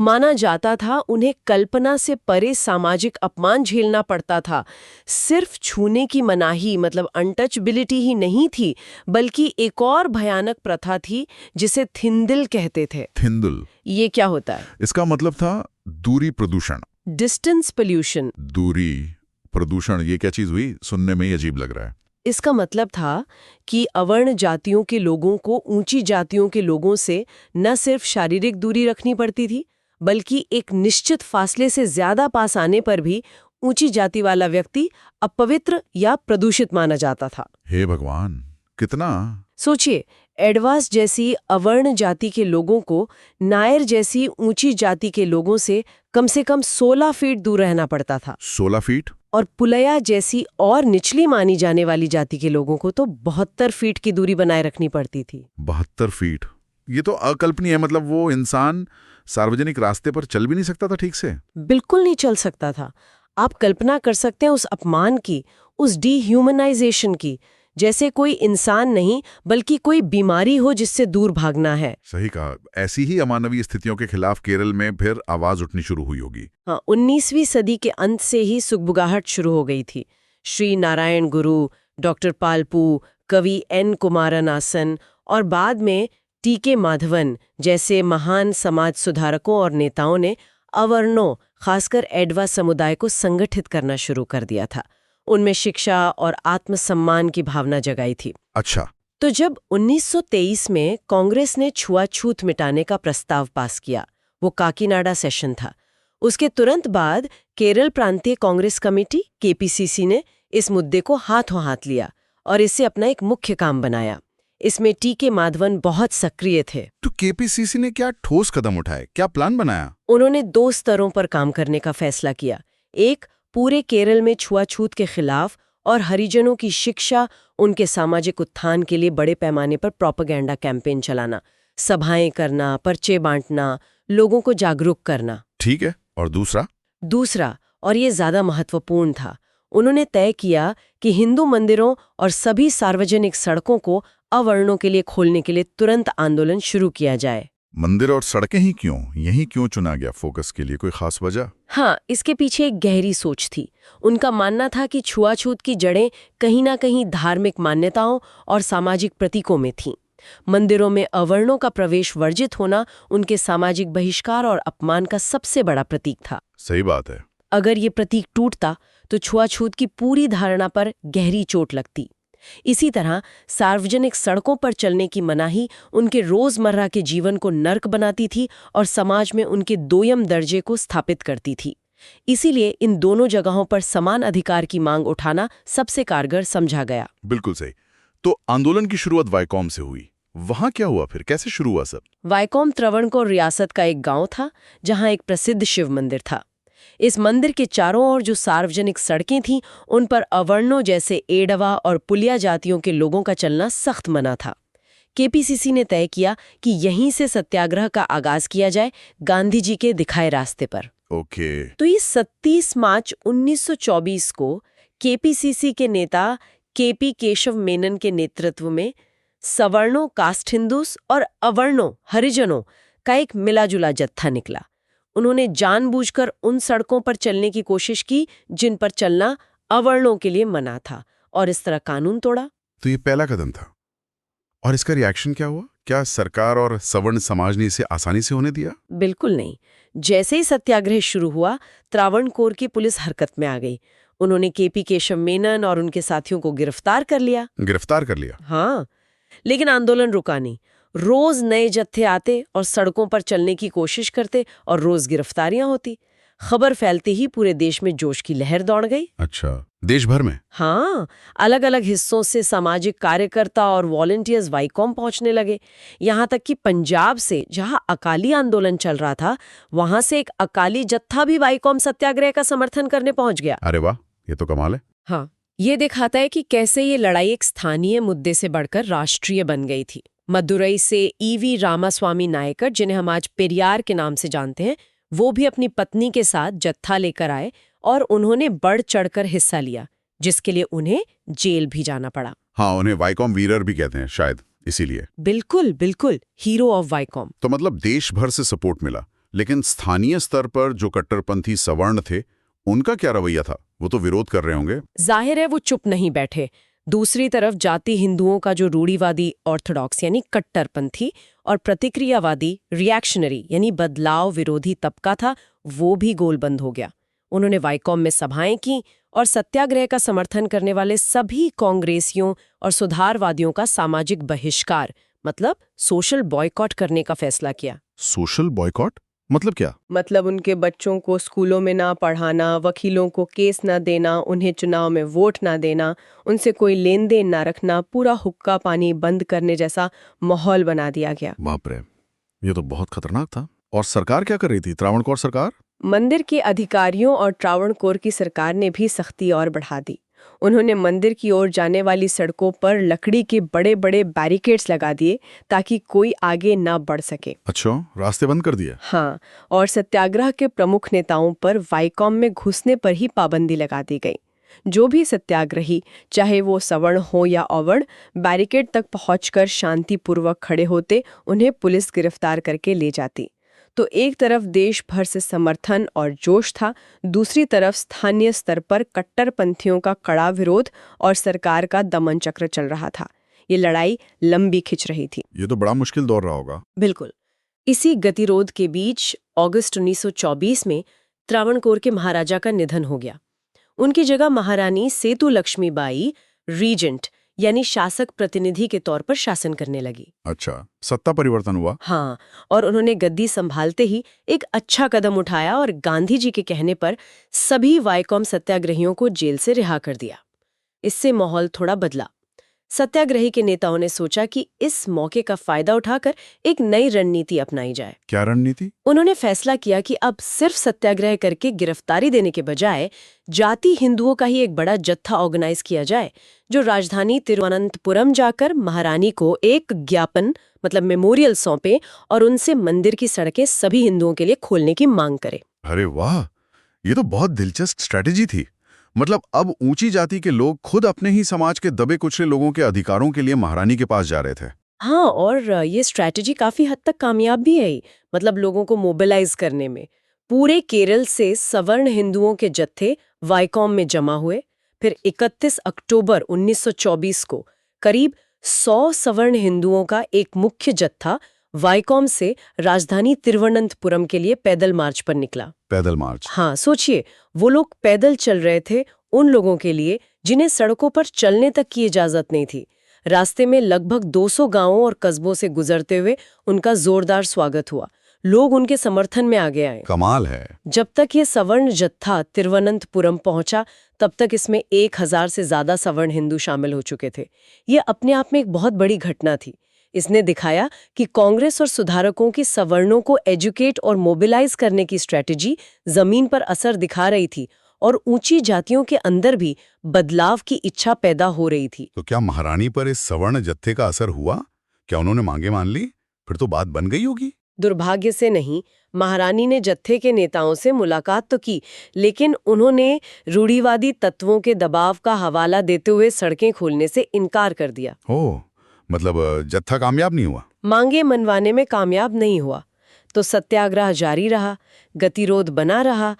Speaker 2: माना जाता था, उन्हें कल्पना से परे सामाजिक अपमान झेलना पड़ता था। सिर्फ छूने की मनाही मतलब अनटचबिलिटी ही नहीं थी, बल्कि एक और भयानक प्रथा थी जिसे थिंदिल कहते थे।
Speaker 1: थिंदुल,
Speaker 2: ये क्या होता है?
Speaker 1: इसका मतलब था दूरी प्रदूषण।
Speaker 2: Distance pollution.
Speaker 1: दूरी प्रदूषण, ये क्या चीज हुई? सुनने में ही अजीब लग रहा है।
Speaker 2: इसका मतलब था कि अवर्ण जातियों के लोगों को ऊंची जातियों के लोगों से न सिर्फ शारीरिक दूरी रखनी पड़ती थी, बल्कि एक निश्चित फासले से ज्यादा पास आने पर भी ऊंची जाति वाला व्यक्ति अपवित्र या प्रदूषित माना जाता था।
Speaker 1: हे भगवान, कितना!
Speaker 2: सोचिए, एडवास जैसी अवर्ण जाति के लोगों को नायर जैसी ऊंची जाति के लोगों से कम 16 फीट दूर रहना पड़ता था।
Speaker 1: 16 फीट?
Speaker 2: और पुलया जैसी और निचली मानी जाने वाली जाति के लोगों को तो 72 फीट की दूरी बनाए रखनी पड़ती थी।
Speaker 1: 72 फीट? ये तो अकल्पनीय है। मतलब वो इंसान सार्वजनिक रास्ते पर चल भी नहीं सकता था ठीक से?
Speaker 2: बिल्कुल नहीं चल सकता था। आप कल्पना कर सकते हैं उस अपमान की, उस डीह्यूमनाइजेशन की, जैसे कोई इंसान नहीं बल्कि कोई बीमारी हो जिससे दूर भागना है।
Speaker 1: सही कहा। ऐसी ही अमानवीय स्थितियों के खिलाफ केरल में फिर आवाज उठनी शुरू हुई होगी।
Speaker 2: हाँ, 19वीं सदी के अंत से ही सुगबुगाहट शुरू हो गई थी। श्री नारायण गुरु, डॉक्टर पालपू, कवि एन कुमारनासन और बाद में टी.के. माधवन जैसे महान समाज सुधारकों और नेताओं ने अवर्णों, खासकर एडवा समुदाय को संगठित करना शुरू कर दिया था। उनमें शिक्षा और आत्मसम्मान की भावना जगाई थी।
Speaker 1: अच्छा।
Speaker 2: तो जब 1923 में कांग्रेस ने छुआछूत मिटाने का प्रस्ताव पास किया, वो काकीनाडा सेशन था, उसके तुरंत बाद केरल प्रांतीय कांग्रेस कमेटी केपीसीसी ने इस मुद्दे को हाथों हाथ लिया और इसे अपना एक मुख्य काम बनाया। इसमें टी.के. माधवन बहुत सक्रिय थे।
Speaker 1: तो केपीसीसी ने क्या ठोस कदम उठाए, क्या प्लान बनाया?
Speaker 2: उन्होंने 2 स्तरों पर काम करने का फैसला किया। एक, पूरे केरल में छुआछूत के खिलाफ और हरिजनों की शिक्षा, उनके सामाजिक उत्थान के लिए बड़े पैमाने पर प्रोपेगेंडा कैंपेन चलाना, सभाएं करना, पर्चे बांटना, लोगों को जागरूक करना।
Speaker 1: ठीक है। और दूसरा,
Speaker 2: और ये ज्यादा महत्वपूर्ण था, उन्होंने तय किया कि हिंदू मंदिरों और सभी सार्वजनिक सड़कों को अवर्णों के लिए खोलने के लिए तुरंत आंदोलन शुरू किया जाए।
Speaker 1: मंदिर और सड़कें ही क्यों? यही क्यों चुना गया फोकस के लिए? कोई खास वजह?
Speaker 2: हाँ, इसके पीछे एक गहरी सोच थी। उनका मानना था कि छुआछूत की जड़ें कहीं ना कहीं धार्मिक मान्यताओं और सामाजिक प्रतीकों में थीं। मंदिरों में अवर्णों का प्रवेश वर्जित होना उनके सामाजिक बहिष्कार और अपमान का सबसे बड़ा प्रतीक था।
Speaker 1: सही बात है।
Speaker 2: अगर ये प्रतीक टूटता तो छुआछूत की पूरी धारणा पर गहरी चोट लगती। इसी तरह सार्वजनिक सड़कों पर चलने की मनाही उनके रोजमर्रा के जीवन को नर्क बनाती थी और समाज में उनके दोयम दर्जे को स्थापित करती थी। इसीलिए इन दोनों जगहों पर समान अधिकार की मांग उठाना सबसे कारगर समझा गया।
Speaker 1: बिल्कुल सही। तो आंदोलन की शुरुआत वायकॉम से हुई। वहां क्या हुआ फिर? कैसे शुरू हुआ सब?
Speaker 2: वायकॉम त्रावणकोर रियासत का एक गांव था जहां एक प्रसिद्ध शिव मंदिर था। इस मंदिर के चारों ओर जो सार्वजनिक सड़कें थीं, उन पर अवर्णों जैसे एडवा और पुलिया जातियों के लोगों का चलना सख्त मना था। केपीसीसी ने तय किया कि यहीं से सत्याग्रह का आगाज किया जाए, गांधी जी के दिखाए रास्ते पर।
Speaker 1: ओके।
Speaker 2: तो इस 27 मार्च 1924 को केपीसीसी के नेता केपी केशव मेनन के नेतृत्व में सवर्णों कास्ट हिंदूस और अवर्णों हरिजनों का एक मिलाजुला जत्था निकला। उन्होंने जानबूझकर उन सड़कों पर चलने की कोशिश की जिन पर चलना अवर्णों के लिए मना था, और इस तरह कानून तोड़ा।
Speaker 1: तो ये पहला कदम था। और इसका रिएक्शन क्या हुआ? क्या सरकार और सवर्ण समाज ने इसे आसानी से होने दिया?
Speaker 2: बिल्कुल नहीं। जैसे ही सत्याग्रह शुरू हुआ, त्रावणकोर की पुलिस हरकत में आ गई। उन्होंने केपी केशव मेनन और उनके साथियों को गिरफ्तार कर लिया।
Speaker 1: गिरफ्तार कर लिया?
Speaker 2: हाँ, लेकिन आंदोलन रुका नहीं। रोज नए जत्थे आते और सड़कों पर चलने की कोशिश करते और रोज गिरफ्तारियां होती। खबर फैलते ही पूरे देश में जोश की लहर दौड़ गई।
Speaker 1: अच्छा, देश भर में?
Speaker 2: हाँ, अलग अलग हिस्सों से सामाजिक कार्यकर्ता और वॉलंटियर्स वाईकॉम पहुंचने लगे। यहाँ तक कि पंजाब से, जहाँ अकाली आंदोलन चल रहा था, वहां से एक अकाली जत्था भी वाईकॉम सत्याग्रह का समर्थन करने पहुंच गया।
Speaker 1: अरे वाह, ये तो कमाल है।
Speaker 2: हाँ, ये दिखाता है कि कैसे ये लड़ाई एक स्थानीय मुद्दे से बढ़कर राष्ट्रीय बन गई थी। मदुरई से ईवी रामास्वामी नायकर, जिन्हें हम आज पेरियार के नाम से जानते हैं, वो भी अपनी पत्नी के साथ जत्था लेकर आए और उन्होंने बढ़ चढ़कर हिस्सा लिया। जिसके लिए उन्हें जेल भी जाना पड़ा।
Speaker 1: हाँ, उन्हें वाइकॉम वीरर भी कहते हैं शायद इसीलिए।
Speaker 2: बिल्कुल बिल्कुल, हीरो ऑफ वाइकॉम।
Speaker 1: तो मतलब देश भर से सपोर्ट मिला, लेकिन स्थानीय स्तर पर जो कट्टरपंथी सवर्ण थे उनका क्या रवैया था? वो तो विरोध कर रहे होंगे।
Speaker 2: जाहिर है वो चुप नहीं बैठे। दूसरी तरफ जाति हिंदुओं का जो रूढ़िवादी ऑर्थोडॉक्स यानी कट्टरपंथी और प्रतिक्रियावादी रिएक्शनरी यानी बदलाव विरोधी तबका था, वो भी गोलबंद हो गया। उन्होंने वाइकॉम में सभाएं की और सत्याग्रह का समर्थन करने वाले सभी कांग्रेसियों और सुधारवादियों का सामाजिक बहिष्कार मतलब सोशल बॉयकॉट करने का फैसला किया।
Speaker 1: सोशल बॉयकॉट मतलब क्या?
Speaker 2: मतलब उनके बच्चों को स्कूलों में ना पढ़ाना, वकीलों को केस ना देना, उन्हें चुनाव में वोट ना देना, उनसे कोई लेन देन ना रखना, पूरा हुक्का पानी बंद करने जैसा माहौल बना दिया गया।
Speaker 1: बाप रे, ये तो बहुत खतरनाक था। और सरकार क्या कर रही थी? त्रावणकोर सरकार?
Speaker 2: मंदिर के अधिकारियों और त्रावणकोर की सरकार ने भी सख्ती और बढ़ा दी। उन्होंने मंदिर की ओर जाने वाली सड़कों पर लकड़ी के बड़े बड़े बैरिकेड्स लगा दिए ताकि कोई आगे ना बढ़ सके।
Speaker 1: अच्छा, रास्ते बंद कर दिए?
Speaker 2: हाँ, और सत्याग्रह के प्रमुख नेताओं पर वाइकॉम में घुसने पर ही पाबंदी लगा दी गई। जो भी सत्याग्रही, चाहे वो सवर्ण हो या अवर्ण, बैरिकेड तक पहुंचकर शांतिपूर्वक खड़े होते, उन्हें पुलिस गिरफ्तार करके ले जाती। तो एक तरफ देश भर से समर्थन और जोश था, दूसरी तरफ स्थानीय स्तर पर कट्टरपंथियों का कड़ा विरोध और सरकार का दमन चक्र चल रहा था। ये लड़ाई लंबी खिंच रही थी।
Speaker 1: ये तो बड़ा मुश्किल दौर रहा होगा।
Speaker 2: बिल्कुल। इसी गतिरोध के बीच अगस्त 1924 में त्रावणकोर के महाराजा का निधन हो गया। उनकी जगह महारानी सेतुलक्ष्मीबाई रीजेंट यानी शासक प्रतिनिधि के तौर पर शासन करने लगी।
Speaker 1: अच्छा, सत्ता परिवर्तन हुआ।
Speaker 2: हाँ, और उन्होंने गद्दी संभालते ही एक अच्छा कदम उठाया और गांधी जी के कहने पर सभी वाइकॉम सत्याग्रहियों को जेल से रिहा कर दिया। इससे माहौल थोड़ा बदला। सत्याग्रही के नेताओं ने सोचा कि इस मौके का फायदा उठाकर एक नई रणनीति अपनाई जाए।
Speaker 1: क्या रणनीति?
Speaker 2: उन्होंने फैसला किया कि अब सिर्फ सत्याग्रह करके गिरफ्तारी देने के बजाय जाति हिंदुओं का ही एक बड़ा जत्था ऑर्गेनाइज किया जाए, जो राजधानी तिरुवनंतपुरम जाकर महारानी को एक ज्ञापन मतलब मेमोरियल सौंपे और उनसे मंदिर की सड़कें सभी हिंदुओं के लिए खोलने की मांग करे।
Speaker 1: अरे वाह, ये तो बहुत दिलचस्प स्ट्रैटेजी थी। मतलब अब ऊंची जाति के लोग खुद अपने ही समाज के दबे कुचले लोगों के अधिकारों के लिए महारानी के पास जा रहे थे।
Speaker 2: हाँ, और ये स्ट्रैटेजी काफी हद तक कामयाब भी है, मतलब लोगों को मोबिलाइज करने में। पूरे केरल से सवर्ण हिंदुओं के जत्थे वाइकॉम में जमा हुए। फिर 31 अक्टूबर 1924 को करीब 100 सवर्ण हिंदुओं का एक मुख्य जत्था वाइकॉम से राजधानी तिरुवनंतपुरम के लिए पैदल मार्च पर निकला।
Speaker 1: पैदल मार्च?
Speaker 2: हाँ, सोचिए, वो लोग पैदल चल रहे थे उन लोगों के लिए जिन्हें सड़कों पर चलने तक की इजाजत नहीं थी। रास्ते में लगभग 200 गांवों और कस्बों से गुजरते हुए उनका जोरदार स्वागत हुआ। लोग उनके समर्थन में आगे आए।
Speaker 1: कमाल है।
Speaker 2: जब तक ये सवर्ण जत्था तिरुवनंतपुरम पहुंचा, तब तक इसमें 1000 से ज्यादा सवर्ण हिंदू शामिल हो चुके थे। ये अपने आप में एक बहुत बड़ी घटना थी। इसने दिखाया कि कांग्रेस और सुधारकों की सवर्णों को एजुकेट और मोबिलाइज करने की स्ट्रेटजी जमीन पर असर दिखा रही थी और ऊंची जातियों के अंदर भी बदलाव की इच्छा पैदा हो रही थी।
Speaker 1: तो क्या महारानी पर इस सवर्ण जत्थे का असर हुआ? क्या उन्होंने मांगे मान ली? फिर तो बात बन गई होगी।
Speaker 2: दुर्भाग्य से नहीं। महारानी ने जत्थे के नेताओं से मुलाकात तो की, लेकिन उन्होंने रूढ़िवादी तत्वों के दबाव का हवाला देते हुए सड़कें खोलने से इनकार कर दिया।
Speaker 1: ओह, मतलब जत्था कामयाब नहीं हुआ?
Speaker 2: मांगे मनवाने में कामयाब नहीं हुआ। तो सत्याग्रह जारी रहा, गतिरोध बना रहा।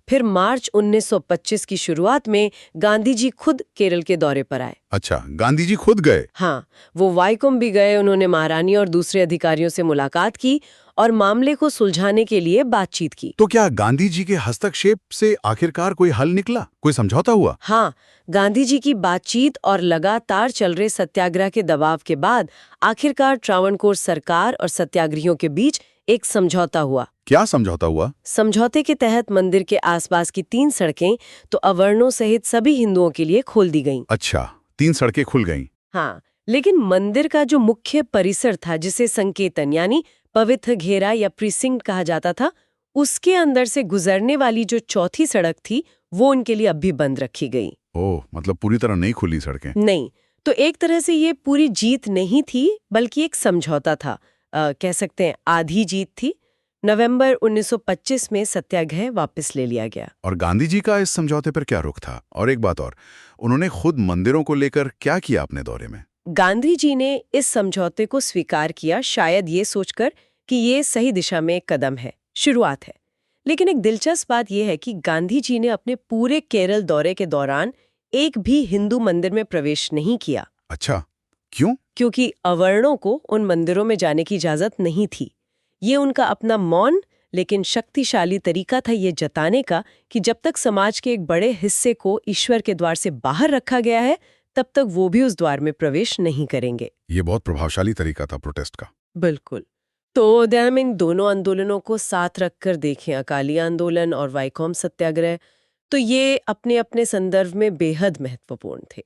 Speaker 2: फिर मार्च 1925 की शुरुआत में गांधी जी खुद केरल के दौरे पर आए।
Speaker 1: अच्छा, गांधी जी खुद गए?
Speaker 2: हाँ, वो वाइकॉम भी गए। उन्होंने महारानी और दूसरे अधिकारियों से मुलाकात की और मामले को सुलझाने के लिए बातचीत की।
Speaker 1: तो क्या गांधी जी के हस्तक्षेप से आखिरकार कोई हल निकला? कोई समझौता हुआ?
Speaker 2: हाँ, गांधी जी की बातचीत और लगातार चल रहे सत्याग्रह के दबाव के बाद आखिरकार त्रावणकोर सरकार और सत्याग्रहियों के बीच एक समझौता हुआ।
Speaker 1: क्या समझौता हुआ?
Speaker 2: समझौते के तहत मंदिर के आसपास की 3 सड़कें तो अवर्णों सहित सभी हिंदुओं के लिए खोल दी गईं।
Speaker 1: अच्छा, 3 सड़कें खुल गईं।
Speaker 2: हाँ, लेकिन मंदिर का जो मुख्य परिसर था, जिसे संकेतन यानी पवित्र घेरा या प्रीसिंक्ट कहा जाता था, उसके अंदर से गुजरने वाली जो चौथी सड़क थी, वो उनके लिए अब भी बंद रखी गई।
Speaker 1: ओह, मतलब पूरी तरह नहीं खुली सड़कें?
Speaker 2: नहीं, तो एक तरह से ये पूरी जीत नहीं थी, बल्कि एक समझौता था। कह सकते हैं आधी जीत थी। नवंबर 1925 में सत्याग्रह वापस ले लिया गया।
Speaker 1: और गांधी जी का इस समझौते पर क्या रुख था? और एक बात और, उन्होंने खुद मंदिरों को लेकर क्या किया अपने दौरे में?
Speaker 2: गांधी जी ने इस समझौते को स्वीकार किया, शायद ये सोचकर कि ये सही दिशा में एक कदम है, शुरुआत है। लेकिन एक दिलचस्प बात यह है कि गांधी जी ने अपने पूरे केरल दौरे के दौरान एक भी हिंदू मंदिर में प्रवेश नहीं किया।
Speaker 1: अच्छा, क्यों?
Speaker 2: क्योंकि अवर्णों को उन मंदिरों में जाने की इजाजत नहीं थी। ये उनका अपना मौन लेकिन शक्तिशाली तरीका था ये जताने का कि जब तक समाज के एक बड़े हिस्से को ईश्वर के द्वार से बाहर रखा गया है, तब तक वो भी उस द्वार में प्रवेश नहीं करेंगे।
Speaker 1: ये बहुत प्रभावशाली तरीका था प्रोटेस्ट का।
Speaker 2: बिल्कुल। तो ध्यान में इन दोनों आंदोलनों को साथ रखकर देखें, अकाली आंदोलन और वाइकोम सत्याग्रह, तो ये अपने अपने संदर्भ में बेहद महत्वपूर्ण थे।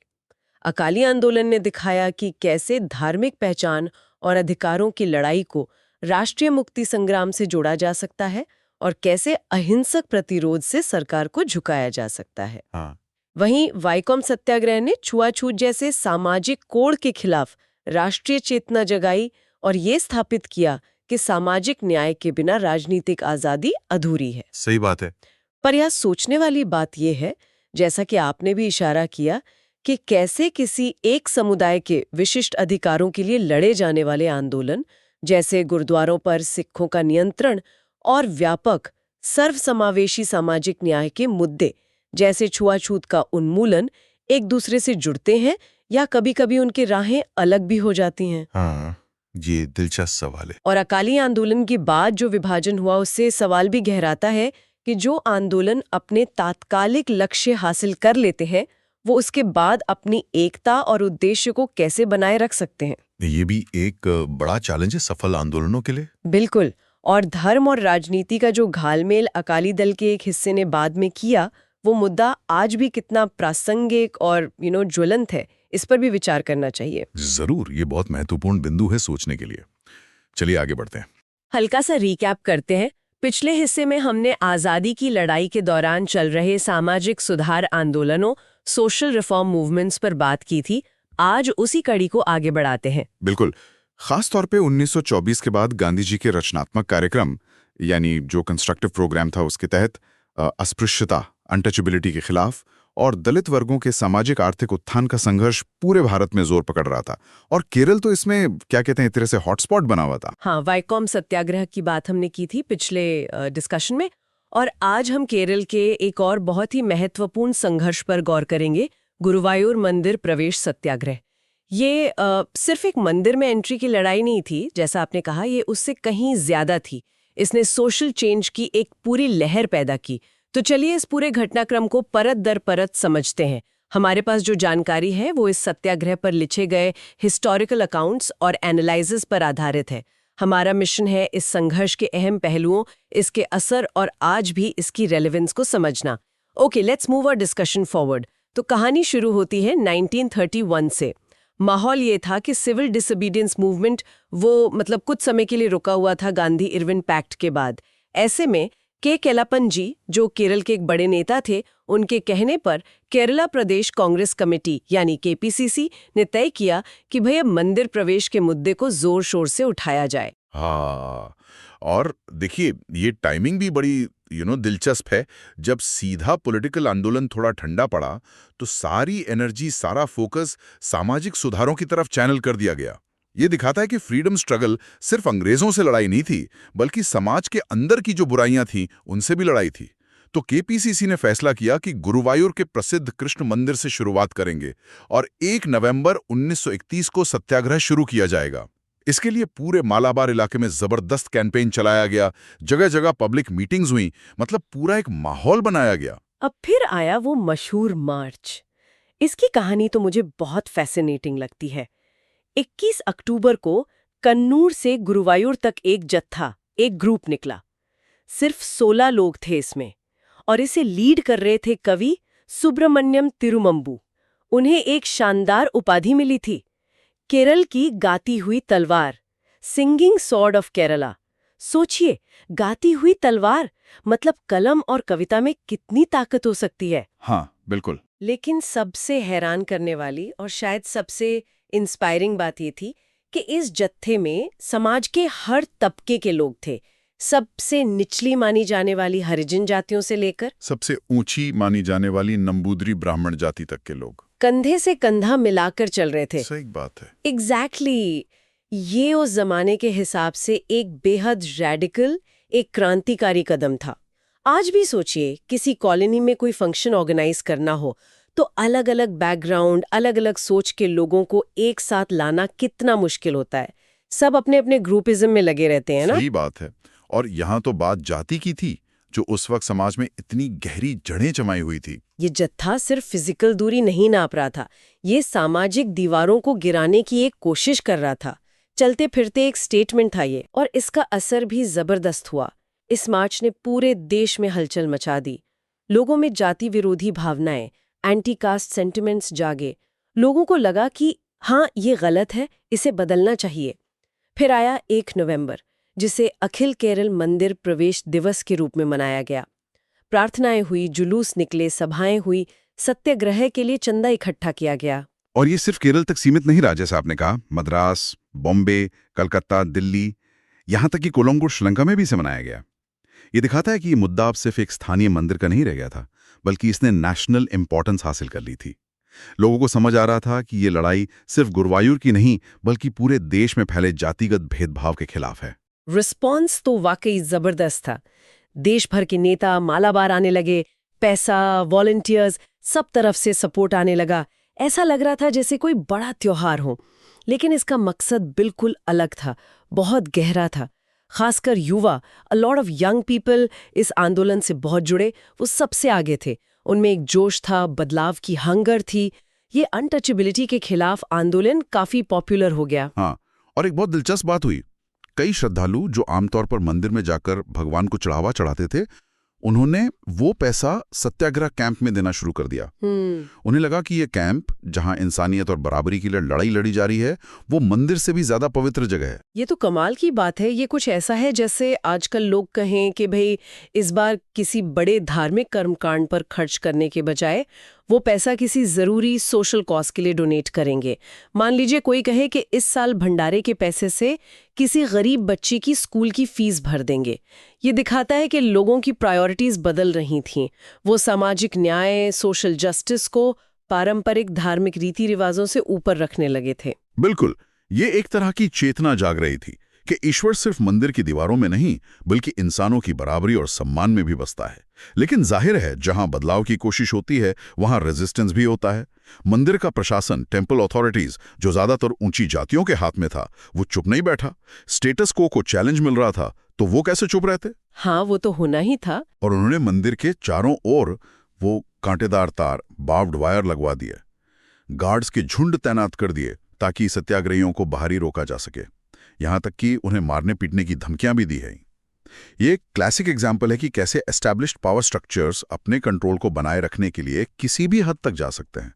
Speaker 2: अकाली आंदोलन ने दिखाया कि कैसे धार्मिक पहचान और अधिकारों की लड़ाई को राष्ट्रीय मुक्ति संग्राम से जोड़ा जा सकता है और कैसे अहिंसक प्रतिरोध से सरकार को झुकाया जा सकता है।
Speaker 1: हाँ।
Speaker 2: वहीं वाइकोम सत्याग्रह ने छुआछूत जैसे सामाजिक कोड के खिलाफ राष्ट्रीय चेतना जगाई और ये स्थापित किया कि सामाजिक न्याय के बिना राजनीतिक आजादी अधूरी है।
Speaker 1: सही बात है।
Speaker 2: पर यह सोचने वाली बात यह है, जैसा कि आपने भी इशारा किया, कि कैसे किसी एक समुदाय के विशिष्ट अधिकारों के लिए लड़े जाने वाले आंदोलन जैसे गुरुद्वारों पर सिखों का नियंत्रण और व्यापक सर्वसमावेशी सामाजिक न्याय के मुद्दे जैसे छुआछूत का उन्मूलन एक दूसरे से जुड़ते हैं या कभी-कभी उनकी राहें अलग भी हो जाती हैं।
Speaker 1: हाँ, ये दिलचस्प सवाल है।
Speaker 2: और अकाली आंदोलन के बाद जो विभाजन हुआ उससे सवाल भी गहराता है कि जो आंदोलन अपने तात्कालिक लक्ष्य हासिल कर लेते हैं वो उसके बाद अपनी एकता और उद्देश्य को कैसे बनाए रख सकते हैं।
Speaker 1: ये भी एक बड़ा चैलेंज है सफल आंदोलनों के लिए।
Speaker 2: बिल्कुल। और धर्म और राजनीति का जो घालमेल अकाली दल के एक हिस्से ने बाद में किया, वो मुद्दा आज भी कितना प्रासंगिक और ज्वलंत है, इस पर भी विचार करना चाहिए।
Speaker 1: जरूर, ये बहुत महत्वपूर्ण बिंदु है सोचने के लिए। चलिए आगे बढ़ते हैं।
Speaker 2: हल्का सा रिकैप करते हैं। पिछले हिस्से में हमने आज़ादी की लड़ाई के दौरान चल रहे सामाजिक सुधार आंदोलनों, सोशल रिफॉर्म मूवमेंट्स पर बात की थी। आज उसी कड़ी को आगे बढ़ाते हैं।
Speaker 1: बिल्कुल। खास तौर पे 1924 के बाद गांधी जी के रचनात्मक कार्यक्रम, यानी जो कंस्ट्रक्टिव प्रोग्राम था, उसके तहत अस्पृश्यता, अनटचेबिलिटी के खिलाफ और दलित वर्गों के सामाजिक आर्थिक उत्थान का संघर्ष पूरे भारत में जोर पकड़ रहा था। और केरल तो इसमें क्या कहते हैं, एक तरह से हॉटस्पॉट बना हुआ था।
Speaker 2: हाँ, वाइकोम सत्याग्रह की बात हमने की थी पिछले डिस्कशन में, और आज हम केरल के एक और बहुत ही महत्वपूर्ण संघर्ष पर गौर करेंगे, गुरुवायूर मंदिर प्रवेश सत्याग्रह। ये सिर्फ एक मंदिर में एंट्री की लड़ाई नहीं थी, जैसा आपने कहा, ये उससे कहीं ज्यादा थी। इसने सोशल चेंज की एक पूरी लहर पैदा की। तो चलिए इस पूरे घटनाक्रम को परत दर परत समझते हैं। हमारे पास जो जानकारी है वो इस सत्याग्रह पर लिखे गए हिस्टोरिकल अकाउंट्स और एनालिसिस पर आधारित है। हमारा मिशन है इस संघर्ष के अहम पहलुओं, इसके असर और आज भी इसकी रेलेवेंस को समझना। Okay, let's move our discussion forward. तो कहानी शुरू होती है 1931 से। माहौल ये था कि सिविल डिसोबीडियंस मूवमेंट वो कुछ समय के लिए रुका हुआ था गांधी इरविन पैक्ट के बाद। ऐसे में के केलापन जी, जो केरल के एक बड़े नेता थे, उनके कहने पर केरला प्रदेश कांग्रेस कमेटी यानी केपीसीसी ने तय किया कि भैया मंदिर प्रवेश के मुद्दे को जोर शोर से उठाया जाए।
Speaker 1: हाँ, और देखिए ये टाइमिंग भी बड़ी दिलचस्प है। जब सीधा पॉलिटिकल आंदोलन थोड़ा ठंडा पड़ा तो सारी एनर्जी, सारा फोकस सामाजिक सुधारों की तरफ चैनल कर दिया गया। ये दिखाता है कि फ्रीडम स्ट्रगल सिर्फ अंग्रेजों से लड़ाई नहीं थी, बल्कि समाज के अंदर की जो बुराइयां थीं उनसे भी लड़ाई थी। तो केपीसीसी ने फैसला किया कि गुरुवायूर के प्रसिद्ध कृष्ण मंदिर से शुरुआत करेंगे और 1 नवंबर 1931 को सत्याग्रह शुरू किया जाएगा। इसके लिए पूरे मालाबार इलाके में जबरदस्त कैंपेन चलाया गया, जगह जगह पब्लिक मीटिंग्स हुई, पूरा एक माहौल बनाया गया।
Speaker 2: अब फिर आया वो मशहूर मार्च। इसकी कहानी तो मुझे बहुत फैसिनेटिंग लगती है। 21 अक्टूबर को कन्नूर से गुरुवायूर तक एक जत्था, एक ग्रुप निकला। सिर्फ 16 लोग थे इसमें, और इसे लीड कर रहे थे कवि सुब्रमण्यम तिरुमंबू। उन्हें एक शानदार उपाधि मिली थी, केरल की गाती हुई तलवार, सिंगिंग सॉर्ड ऑफ केरला। सोचिए, गाती हुई तलवार, कलम और कविता में कितनी ताकत हो सकती है।
Speaker 1: हाँ, बिल्कुल।
Speaker 2: लेकिन सबसे हैरान करने वाली और शायद सबसे इंस्पायरिंग बात ये थी कि इस जत्थे में समाज के हर तबके के लोग थे। सबसे निचली मानी जाने वाली हरिजन जातियों से लेकर
Speaker 1: सबसे ऊंची मानी जाने वाली नंबूदरी ब्राह्मण जाति तक के लोग
Speaker 2: कंधे से कंधा मिलाकर चल रहे थे।
Speaker 1: सही बात है।
Speaker 2: एग्जैक्टली ये उस जमाने के हिसाब से एक बेहद रैडिकल, एक क्रांतिकारी कदम था। आज भी सोचिए, किसी कॉलोनी में कोई फंक्शन ऑर्गेनाइज करना हो तो अलग अलग बैकग्राउंड, अलग अलग सोच के लोगों को एक साथ लाना कितना मुश्किल होता है। सब अपने अपने ग्रुपिज्म में लगे रहते हैं ना।
Speaker 1: सही बात है। और यहाँ तो बात जाति की थी, जो उस वक्त समाज में इतनी गहरी जड़ें जमाई हुई थी।
Speaker 2: ये जत्था सिर्फ फिजिकल दूरी नहीं नाप रहा था, ये सामाजिक दीवारों को गिराने की एक कोशिश कर रहा था। चलते फिरते एक स्टेटमेंट था ये, और इसका असर भी जबरदस्त हुआ। इस मार्च ने पूरे देश में हलचल मचा दी। लोगों में जाति विरोधी भावनाएं, एंटी कास्ट सेंटिमेंट्स जागे। लोगों को लगा कि हाँ, ये गलत है, इसे बदलना चाहिए। फिर आया 1 नवंबर, जिसे अखिल केरल मंदिर प्रवेश दिवस के रूप में मनाया गया। प्रार्थनाएं हुई, जुलूस निकले, सभाएं हुई, सत्याग्रह के लिए चंदा इकट्ठा किया गया।
Speaker 1: और ये सिर्फ केरल तक सीमित नहीं रहा, जैसा आपने कहा। मद्रास, बॉम्बे, कलकत्ता, दिल्ली, यहाँ तक कि कोलंबो, श्रीलंका में भी इसे मनाया गया। ये दिखाता है कि ये मुद्दा अब सिर्फ एक स्थानीय मंदिर का नहीं रह गया था, बल्कि इसने नेशनल इंपॉर्टेंस हासिल कर ली थी। लोगों को समझ आ रहा था कि ये लड़ाई सिर्फ गुरुवायूर की नहीं, बल्कि पूरे देश में फैले जातिगत भेदभाव के खिलाफ है।
Speaker 2: रिस्पॉन्स तो वाकई जबरदस्त था। देश भर के नेता मालाबार आने लगे, पैसा, वॉलंटियर्स, सब तरफ से सपोर्ट आने लगा। ऐसा लग रहा था जैसे कोई बड़ा त्योहार हो। लेकिन इसका मकसद बिल्कुल अलग था, बहुत गहरा था। खासकर युवा, a lot of young people इस आंदोलन से बहुत जुड़े, वो सबसे आगे थे। उनमें एक जोश था, बदलाव की हंगर थी। ये अनटचेबिलिटी के खिलाफ आंदोलन काफी पॉपुलर हो गया।
Speaker 1: हाँ, और एक बहुत दिलचस्प बात हुई। कई श्रद्धालु जो आमतौर पर मंदिर में जाकर भगवान को चढ़ावा चढ़ाते थे, उन्होंने वो पैसा सत्याग्रह कैंप में देना शुरू कर दिया। उन्हें लगा कि ये कैंप, जहां इंसानियत और बराबरी के लिए लड़ाई लड़ी जा रही है, वो मंदिर से भी ज्यादा पवित्र जगह है।
Speaker 2: ये तो कमाल की बात है। ये कुछ ऐसा है जैसे आजकल लोग कहें कि भाई इस बार किसी बड़े धार्मिक कर्मकांड पर खर्च करने के बजाय वो पैसा किसी जरूरी सोशल कॉज के लिए डोनेट करेंगे। मान लीजिए कोई कहे कि इस साल भंडारे के पैसे से किसी गरीब बच्ची की स्कूल की फीस भर देंगे। ये दिखाता है कि लोगों की प्रायोरिटीज बदल रही थीं। वो सामाजिक न्याय, सोशल जस्टिस को पारंपरिक धार्मिक रीति रिवाजों से ऊपर रखने लगे थे।
Speaker 1: बिल्कुल, ये एक तरह की चेतना जाग रही थी कि ईश्वर सिर्फ मंदिर की दीवारों में नहीं, बल्कि इंसानों की बराबरी और सम्मान में भी बसता है। लेकिन जाहिर है, जहां बदलाव की कोशिश होती है, वहां रेजिस्टेंस भी होता है। मंदिर का प्रशासन, टेम्पल अथॉरिटीज, जो ज्यादातर ऊंची जातियों के हाथ में था, वो चुप नहीं बैठा। स्टेटस को चैलेंज मिल रहा था, तो वो कैसे चुप रहते?
Speaker 2: हाँ, वो तो होना ही था।
Speaker 1: और उन्होंने मंदिर के चारों ओर वो कांटेदार तार, बार्ब्ड वायर लगवा दिए, गार्ड्स के झुंड तैनात कर दिए, ताकि सत्याग्रहियों को बाहर ही रोका जा सके। यहां तक कि उन्हें मारने पीटने की धमकियां भी दी है। ये एक क्लासिक एग्जाम्पल है कि कैसे एस्टैब्लिश्ड पावर स्ट्रक्चर्स अपने कंट्रोल को बनाए रखने के लिए किसी भी हद तक जा सकते हैं।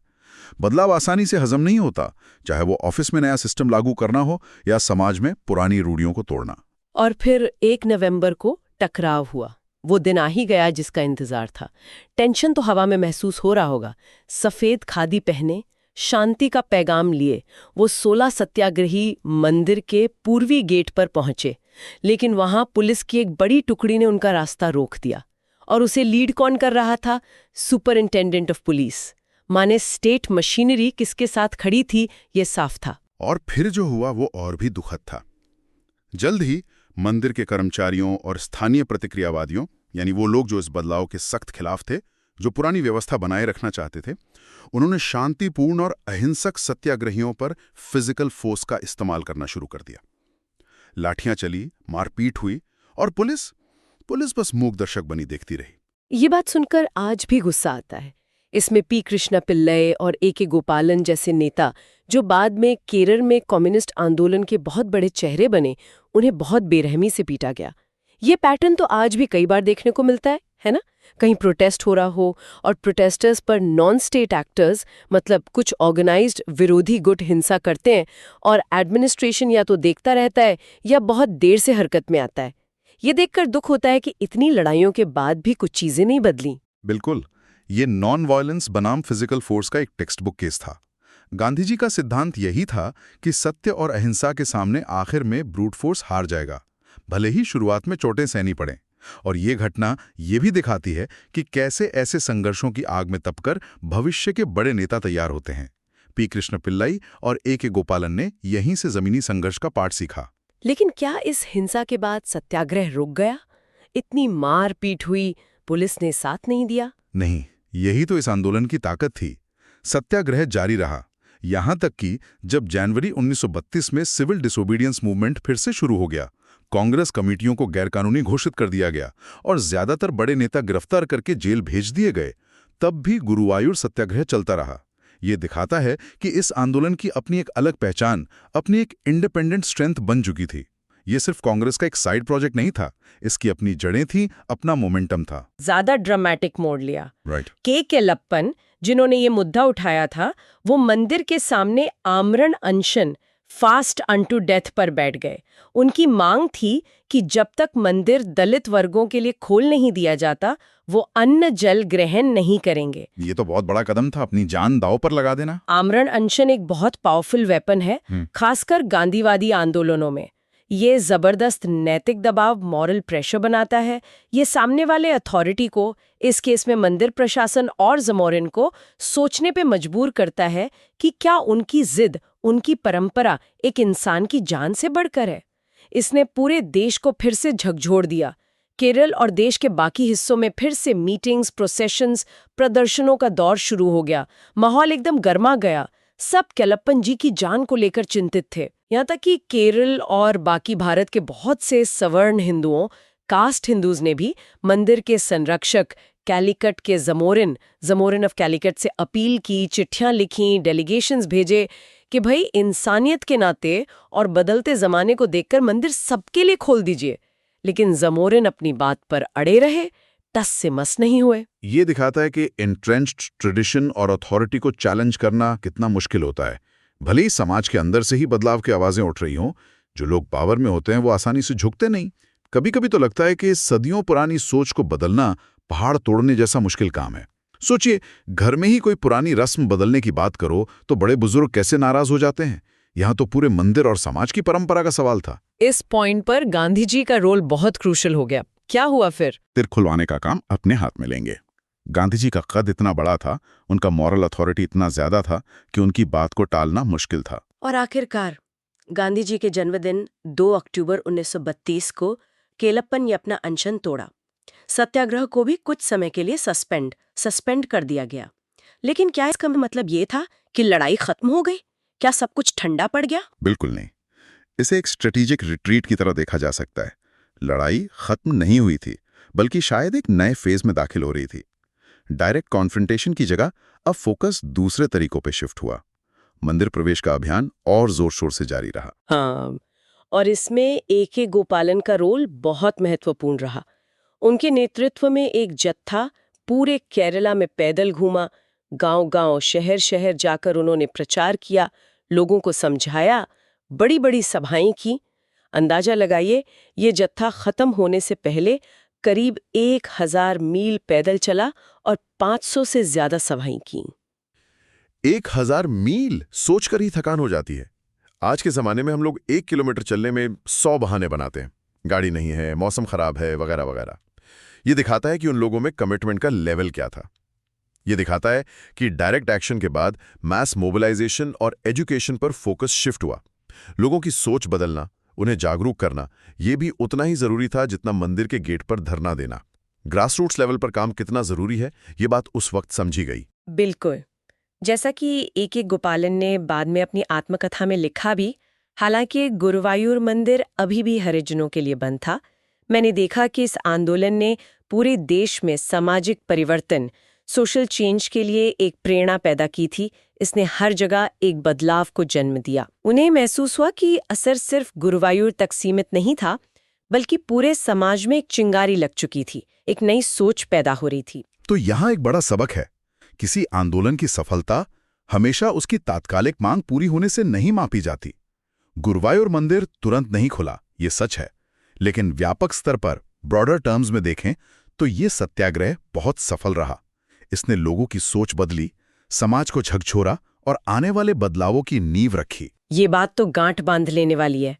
Speaker 1: बदलाव आसानी से हजम नहीं होता, चाहे वो ऑफिस में नया सिस्टम लागू करना हो या समाज में पुरानी रूढ़ियों को तोड़ना।
Speaker 2: और फिर 1 नवंबर को टकराव हुआ। वो दिन आ ही गया जिसका इंतजार था। टेंशन तो हवा में महसूस हो रहा होगा। सफेद खादी पहने, शांति का पैगाम लिए वो 16 सत्याग्रही मंदिर के पूर्वी गेट पर पहुंचे, लेकिन वहां पुलिस की एक बड़ी टुकड़ी ने उनका रास्ता रोक दिया। और उसे लीड कौन कर रहा था? Superintendent of police. माने स्टेट मशीनरी किसके साथ खड़ी थी, ये साफ था।
Speaker 1: और फिर जो हुआ वो और भी दुखद था। जल्द ही मंदिर के कर्मचारियों और स्थानीय प्रतिक्रियावादियों, यानी वो लोग जो इस बदलाव के सख्त खिलाफ थे, जो पुरानी व्यवस्था बनाए रखना चाहते थे, उन्होंने शांतिपूर्ण और अहिंसक सत्याग्रहियों पर फिजिकल फोर्स का इस्तेमाल करना शुरू कर दिया। लाठियां चली, मारपीट हुई, और पुलिस बस मूक दर्शक बनी देखती रही।
Speaker 2: ये बात सुनकर आज भी गुस्सा आता है। इसमें पी कृष्णा पिल्लई और ए.के. गोपालन जैसे नेता, जो बाद में केरल में कम्युनिस्ट आंदोलन के बहुत बड़े चेहरे बने, उन्हें बहुत बेरहमी से पीटा गया। ये पैटर्न तो आज भी कई बार देखने को मिलता है ना? कहीं प्रोटेस्ट हो रहा हो और प्रोटेस्टर्स पर नॉन स्टेट एक्टर्स, मतलब कुछ ऑर्गेनाइज्ड विरोधी गुट हिंसा करते हैं, और एडमिनिस्ट्रेशन या तो देखता रहता है या बहुत देर से हरकत में आता है। ये देखकर दुख होता है कि इतनी लड़ाइयों के बाद भी कुछ चीजें नहीं बदली।
Speaker 1: बिल्कुल, ये नॉन वायलेंस बनाम फिजिकल फोर्स का एक टेक्स्ट बुक केस था। गांधी जी का सिद्धांत यही था कि सत्य और अहिंसा के सामने आखिर में ब्रूट फोर्स हार जाएगा। भले ही शुरुआत में चोटें सहनी पड़ें। और ये घटना ये भी दिखाती है कि कैसे ऐसे संघर्षों की आग में तपकर भविष्य के बड़े नेता तैयार होते हैं। पी कृष्ण पिल्लाई और ए.के. गोपालन ने यहीं से जमीनी संघर्ष का पाठ सीखा।
Speaker 2: लेकिन क्या इस हिंसा के बाद सत्याग्रह रुक गया? इतनी मार पीट हुई, पुलिस ने साथ नहीं दिया?
Speaker 1: नहीं, यही तो इस आंदोलन की ताकत थी। सत्याग्रह जारी रहा, यहां तक कि जब जनवरी 1932 में सिविल डिसोबीडियंस मूवमेंट फिर से शुरू हो गया, कांग्रेस कमेटियों को गैरकानूनी घोषित कर दिया गया और ज्यादातर बड़े नेता गिरफ्तार करके जेल भेज दिए गए, तब भी गुरुवायूर सत्याग्रह चलता रहा। ये दिखाता है कि इस आंदोलन की अपनी एक अलग पहचान, अपनी एक इंडिपेंडेंट स्ट्रेंथ बन चुकी थी। ये सिर्फ कांग्रेस का एक साइड प्रोजेक्ट नहीं था, इसकी अपनी जड़ें थी, अपना मोमेंटम था।
Speaker 2: ज्यादा ड्रामेटिक मोड़ लिया।
Speaker 1: राइट।
Speaker 2: के केलप्पन, जिन्होंने ये मुद्दा उठाया था, वो मंदिर के सामने आमरण अनशन, फास्ट अनटू डेथ पर बैठ गए। उनकी मांग थी कि जब तक मंदिर दलित वर्गों के लिए खोल नहीं दिया जाता, वो अन्न जल ग्रहण नहीं करेंगे।
Speaker 1: ये तो बहुत बड़ा कदम था, अपनी जान दांव पर लगा देना।
Speaker 2: आमरण अनशन एक बहुत पावरफुल वेपन है, खासकर गांधीवादी आंदोलनों में। ये जबरदस्त नैतिक दबाव, मॉरल प्रेशर बनाता है। ये सामने वाले अथॉरिटी को, इस केस में मंदिर प्रशासन और जमोरिन को, सोचने पे मजबूर करता है कि क्या उनकी जिद, उनकी परंपरा एक इंसान की जान से बढ़कर है। इसने पूरे देश को फिर से झकझोर दिया। केरल और देश के बाकी हिस्सों में फिर से मीटिंग्स, प्रोसेशंस, प्रदर्शनों का दौर शुरू हो गया। माहौल एकदम गर्मा गया। सब केलप्पन जी की जान को लेकर चिंतित थे। यहाँ तक कि केरल और बाकी भारत के बहुत से सवर्ण हिंदुओं, कास्ट हिंदूज ने भी मंदिर के संरक्षक कैलिकट के जमोरिन ऑफ कैलिकट से अपील की, चिट्ठियां लिखी, डेलीगेशंस भेजे कि भाई इंसानियत के नाते और बदलते जमाने को देखकर मंदिर सबके लिए खोल दीजिए। लेकिन जमोरिन अपनी बात पर अड़े रहे, टस से मस नहीं हुए।
Speaker 1: ये दिखाता है कि एंट्रेंच्ड ट्रेडिशन और अथॉरिटी को चैलेंज करना कितना मुश्किल होता है। भले ही समाज के अंदर से ही बदलाव की आवाजें उठ रही हों, जो लोग पावर में होते हैं वो आसानी से झुकते नहीं। कभी कभी तो लगता है कि सदियों पुरानी सोच को बदलना पहाड़ तोड़ने जैसा मुश्किल काम है। सोचिए, घर में ही कोई पुरानी रस्म बदलने की बात करो तो बड़े बुजुर्ग कैसे नाराज हो जाते हैं। यहाँ तो पूरे मंदिर और समाज की परंपरा का सवाल था।
Speaker 2: इस पॉइंट पर गांधी जी का रोल बहुत क्रूशल हो गया। क्या हुआ फिर?
Speaker 1: सिर खुलवाने का काम अपने हाथ में लेंगे। गांधी जी का कद इतना बड़ा था, उनका मॉरल अथॉरिटी इतना ज्यादा था कि उनकी बात को टालना मुश्किल था।
Speaker 2: और आखिरकार गांधी जी के जन्मदिन 2 अक्टूबर 1932 को केलप्पन ने अपना अनशन तोड़ा। सत्याग्रह को भी कुछ समय के लिए सस्पेंड कर दिया गया। लेकिन क्या इसका मतलब ये था कि लड़ाई खत्म हो गई? क्या सब कुछ ठंडा पड़ गया?
Speaker 1: बिल्कुल नहीं। इसे एक स्ट्रेटेजिक रिट्रीट की तरह देखा जा सकता है। लड़ाई खत्म नहीं हुई थी, बल्कि शायद एक नए फेज में दाखिल हो रही थी। डायरेक्ट कॉन्फ्रंटेशन की जगह अब फोकस दूसरे तरीकों पे शिफ्ट हुआ। मंदिर प्रवेश का अभियान और जोर शोर से जारी रहा।
Speaker 2: हाँ, और इसमें ए.के. गोपालन का रोल बहुत महत्वपूर्ण रहा। उनके नेतृत्व में एक जत्था पूरे केरला में पैदल घूमा, गांव-गांव, शहर-शहर जाकर उन्होंने प्रचार किया, लोगों को समझाया, बड़ी-बड़ी सभाएं की। अंदाजा लगाइए, ये जत्था खत्म होने से पहले करीब 1000 मील पैदल चला और 500 से ज्यादा सभाएं की।
Speaker 4: 1000 मील सोचकर ही थकान हो जाती है। आज के जमाने में हम लोग 1 किलोमीटर चलने में 100 बहाने बनाते हैं। गाड़ी नहीं है, मौसम खराब है, वगैरह वगैरह। ये दिखाता है कि उन लोगों में कमिटमेंट का लेवल क्या था। ये दिखाता है कि डायरेक्ट एक्शन के बाद मास मोबिलाइजेशन और एजुकेशन पर फोकस शिफ्ट हुआ। लोगों की सोच बदलना, उन्हें जागरूक करना, यह भी उतना ही जरूरी था जितना मंदिर के गेट पर धरना देना। ग्रासरूट्स लेवल पर काम कितना जरूरी है, ये बात उस वक्त समझी गई।
Speaker 2: बिल्कुल। जैसा कि ए.के. गोपालन ने बाद में अपनी आत्मकथा में लिखा भी, हालांकि गुरुवायूर मंदिर अभी भी हरिजनों के लिए बंद था, मैंने देखा कि इस आंदोलन ने पूरे देश में सामाजिक परिवर्तन, सोशल चेंज के लिए एक प्रेरणा पैदा की थी। इसने हर जगह एक बदलाव को जन्म दिया। उन्हें महसूस हुआ कि असर सिर्फ गुरुवायूर तक सीमित नहीं था, बल्कि पूरे समाज में एक चिंगारी लग चुकी थी, एक नई सोच पैदा हो रही थी।
Speaker 1: तो यहाँ एक बड़ा सबक है, किसी आंदोलन की सफलता हमेशा उसकी तात्कालिक मांग पूरी होने से नहीं मापी जाती। गुरुवायूर मंदिर तुरंत नहीं खुला, ये सच है, लेकिन व्यापक स्तर पर ब्रॉडर टर्म्स में देखें तो ये सत्याग्रह बहुत सफल रहा। इसने लोगों की सोच बदली, समाज को झकझोरा और आने वाले बदलावों की नींव रखी।
Speaker 2: ये बात तो गांठ बांध लेने वाली है।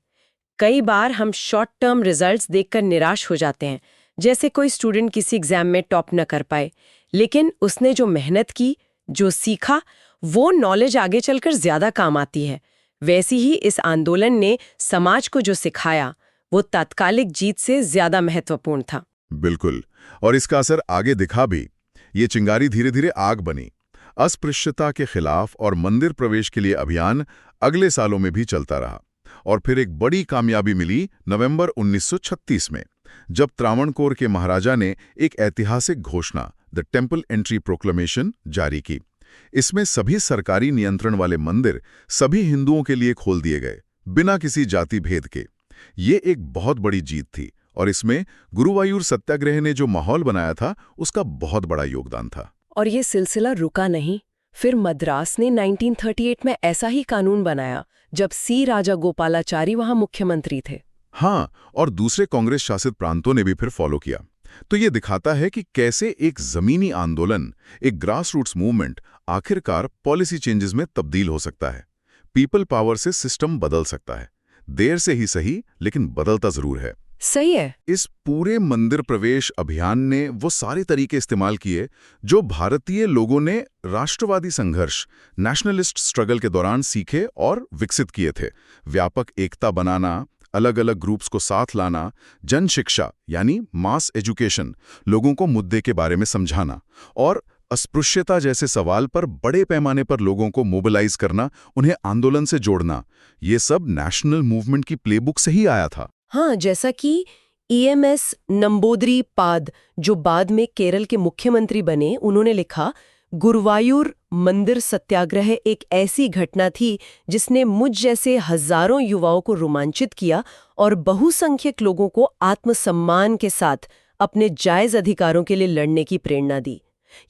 Speaker 2: कई बार हम शॉर्ट टर्म रिजल्ट्स देखकर निराश हो जाते हैं, जैसे कोई स्टूडेंट किसी एग्जाम में टॉप न कर पाए, लेकिन उसने जो मेहनत की, जो सीखा, वो नॉलेज आगे चलकर ज्यादा काम आती है। वैसे ही इस आंदोलन ने समाज को जो सिखाया वो तात्कालिक जीत से ज्यादा महत्वपूर्ण था।
Speaker 1: बिल्कुल, और इसका असर आगे दिखा भी। ये चिंगारी धीरे धीरे आग बनी। अस्पृश्यता के खिलाफ और मंदिर प्रवेश के लिए अभियान अगले सालों में भी चलता रहा, और फिर एक बड़ी कामयाबी मिली नवंबर 1936 में, जब त्रावणकोर के महाराजा ने एक ऐतिहासिक घोषणा, द टेम्पल एंट्री प्रोक्लेमेशन, जारी की। इसमें सभी सरकारी नियंत्रण वाले मंदिर सभी हिंदुओं के लिए खोल दिए गए, बिना किसी जाति भेद के। ये एक बहुत बड़ी जीत थी, और इसमें गुरुवायूर सत्याग्रह ने जो माहौल बनाया था उसका बहुत बड़ा योगदान था।
Speaker 2: और ये सिलसिला रुका नहीं। फिर मद्रास ने 1938 में ऐसा ही कानून बनाया, जब सी राजागोपालाचारी वहां मुख्यमंत्री थे।
Speaker 1: हाँ, और दूसरे कांग्रेस शासित प्रांतों ने भी फिर फॉलो किया। तो ये दिखाता है कि कैसे एक जमीनी आंदोलन, एक ग्रास रूट्स मूवमेंट, आखिरकार पॉलिसी चेंजेस में तब्दील हो सकता है। पीपल पावर से सिस्टम बदल सकता है, देर से ही सही, लेकिन बदलता जरूर है।
Speaker 2: सही है।
Speaker 1: इस पूरे मंदिर प्रवेश अभियान ने वो सारे तरीके इस्तेमाल किए जो भारतीय लोगों ने राष्ट्रवादी संघर्ष, नेशनलिस्ट स्ट्रगल के दौरान सीखे और विकसित किए थे। व्यापक एकता बनाना, अलग अलग ग्रुप्स को साथ लाना, जन शिक्षा यानी मास एजुकेशन, लोगों को मुद्दे के बारे में समझाना, और अस्पृश्यता जैसे सवाल पर बड़े पैमाने पर लोगों को मोबिलाइज करना, उन्हें आंदोलन से जोड़ना, ये सब नेशनल मूवमेंट की प्लेबुक से ही आया था।
Speaker 2: हाँ, जैसा कि EMS नंबूदरी पाद, जो बाद में केरल के मुख्यमंत्री बने, उन्होंने लिखा, गुरुवायूर मंदिर सत्याग्रह एक ऐसी घटना थी जिसने मुझ जैसे हजारों युवाओं को रोमांचित किया और बहुसंख्यक लोगों को आत्मसम्मान के साथ अपने जायज अधिकारों के लिए लड़ने की प्रेरणा दी।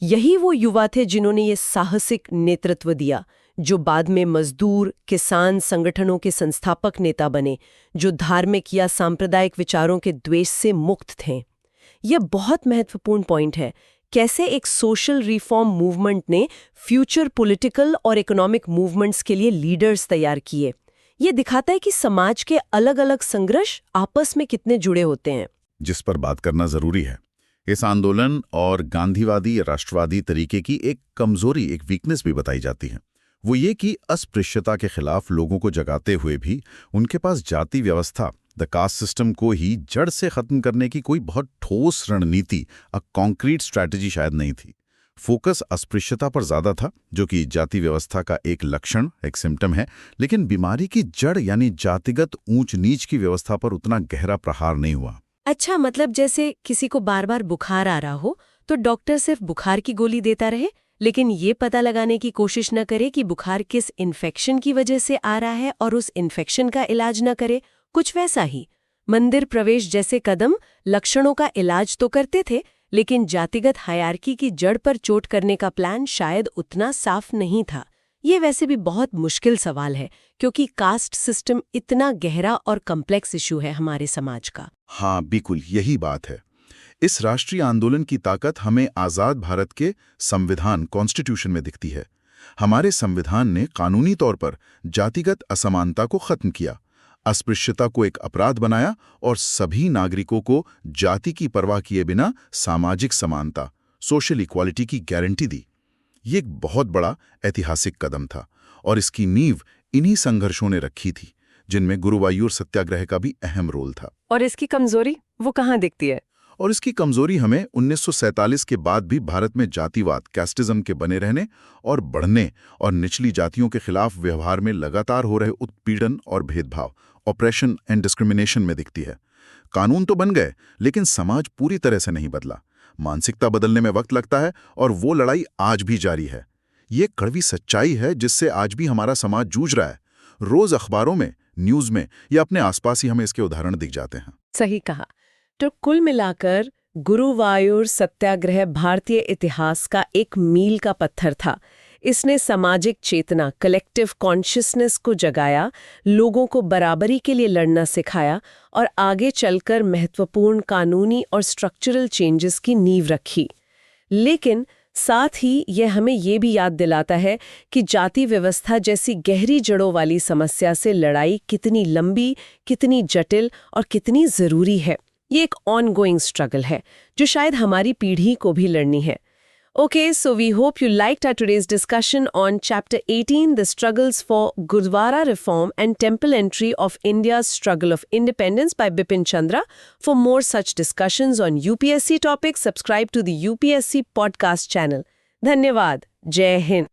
Speaker 2: यही वो युवा थे जिन्होंने ये साहसिक नेतृत्व दिया, जो बाद में मजदूर किसान संगठनों के संस्थापक नेता बने, जो धार्मिक या सांप्रदायिक विचारों के द्वेष से मुक्त थे। यह बहुत महत्वपूर्ण पॉइंट है, कैसे एक सोशल रिफॉर्म मूवमेंट ने फ्यूचर पॉलिटिकल और इकोनॉमिक मूवमेंट्स के लिए लीडर्स तैयार किए। ये दिखाता है कि समाज के अलग अलग संघर्ष आपस में कितने जुड़े होते हैं,
Speaker 1: जिस पर बात करना जरूरी है। इस आंदोलन और गांधीवादी राष्ट्रवादी तरीके की एक कमजोरी, एक वीकनेस भी बताई जाती है। वो ये कि अस्पृश्यता के खिलाफ लोगों को जगाते हुए भी उनके पास जाति व्यवस्था, द कास्ट सिस्टम को ही जड़ से खत्म करने की कोई बहुत ठोस रणनीति, अ कॉन्क्रीट स्ट्रैटेजी शायद नहीं थी। फोकस अस्पृश्यता पर ज्यादा था, जो कि जाति व्यवस्था का एक लक्षण, एक सिम्टम है, लेकिन बीमारी की जड़ यानी जातिगत ऊंच नीच की व्यवस्था पर उतना गहरा प्रहार नहीं हुआ।
Speaker 2: अच्छा, मतलब जैसे किसी को बार बार बुखार आ रहा हो तो डॉक्टर सिर्फ बुखार की गोली देता रहे, लेकिन ये पता लगाने की कोशिश न करे कि बुखार किस इन्फेक्शन की वजह से आ रहा है और उस इन्फेक्शन का इलाज न करे। कुछ वैसा ही मंदिर प्रवेश जैसे कदम लक्षणों का इलाज तो करते थे, लेकिन जातिगत हायरार्की की जड़ पर चोट करने का प्लान शायद उतना साफ नहीं था। ये वैसे भी बहुत मुश्किल सवाल है, क्योंकि कास्ट सिस्टम इतना गहरा और कॉम्प्लेक्स इशू है हमारे समाज का।
Speaker 1: हाँ, बिल्कुल यही बात है। इस राष्ट्रीय आंदोलन की ताकत हमें आज़ाद भारत के संविधान, कॉन्स्टिट्यूशन में दिखती है। हमारे संविधान ने कानूनी तौर पर जातिगत असमानता को खत्म किया, अस्पृश्यता को एक अपराध बनाया और सभी नागरिकों को जाति की परवाह किए बिना सामाजिक समानता, सोशल इक्वालिटी की गारंटी दी। ये एक बहुत बड़ा ऐतिहासिक कदम था, और इसकी नींव इन्हीं संघर्षों ने रखी थी, जिनमें गुरुवायूर सत्याग्रह का भी अहम रोल था।
Speaker 2: और इसकी कमजोरी वो कहाँ दिखती है?
Speaker 1: और इसकी कमजोरी हमें 1947 के बाद भी भारत में जातिवाद, कैस्टिज्म के बने रहने और बढ़ने, और निचली जातियों के खिलाफ व्यवहार में लगातार हो रहे उत्पीड़न और भेदभाव, ऑपरेशन एंड डिस्क्रिमिनेशन में दिखती है। कानून तो बन गए, लेकिन समाज पूरी तरह से नहीं बदला। मानसिकता बदलने में वक्त लगता है, और वो लड़ाई आज भी जारी है। ये कड़वी सच्चाई है जिससे आज भी हमारा समाज जूझ रहा है। रोज अखबारों में, न्यूज में या अपने आसपास ही हमें इसके उदाहरण दिख जाते हैं।
Speaker 2: सही कहा। तो कुल मिलाकर गुरुवायूर सत्याग्रह भारतीय इतिहास का एक मील का पत्थर था। इसने सामाजिक चेतना, कलेक्टिव कॉन्शियसनेस को जगाया, लोगों को बराबरी के लिए लड़ना सिखाया और आगे चलकर महत्वपूर्ण कानूनी और स्ट्रक्चरल चेंजेस की नींव रखी। लेकिन साथ ही यह हमें ये भी याद दिलाता है कि जाति व्यवस्था जैसी गहरी जड़ों वाली समस्या से लड़ाई कितनी लंबी, कितनी जटिल और कितनी ज़रूरी है। ये एक ऑनगोइंग स्ट्रगल है जो शायद हमारी पीढ़ी को भी लड़नी है। Okay, so we hope you liked our today's discussion on Chapter 18, The Struggles for Gurdwara Reform and Temple Entry of India's Struggle of Independence by Bipin Chandra. For more such discussions on UPSC topics, subscribe to the UPSC podcast channel. Dhanyavad. Jai Hind.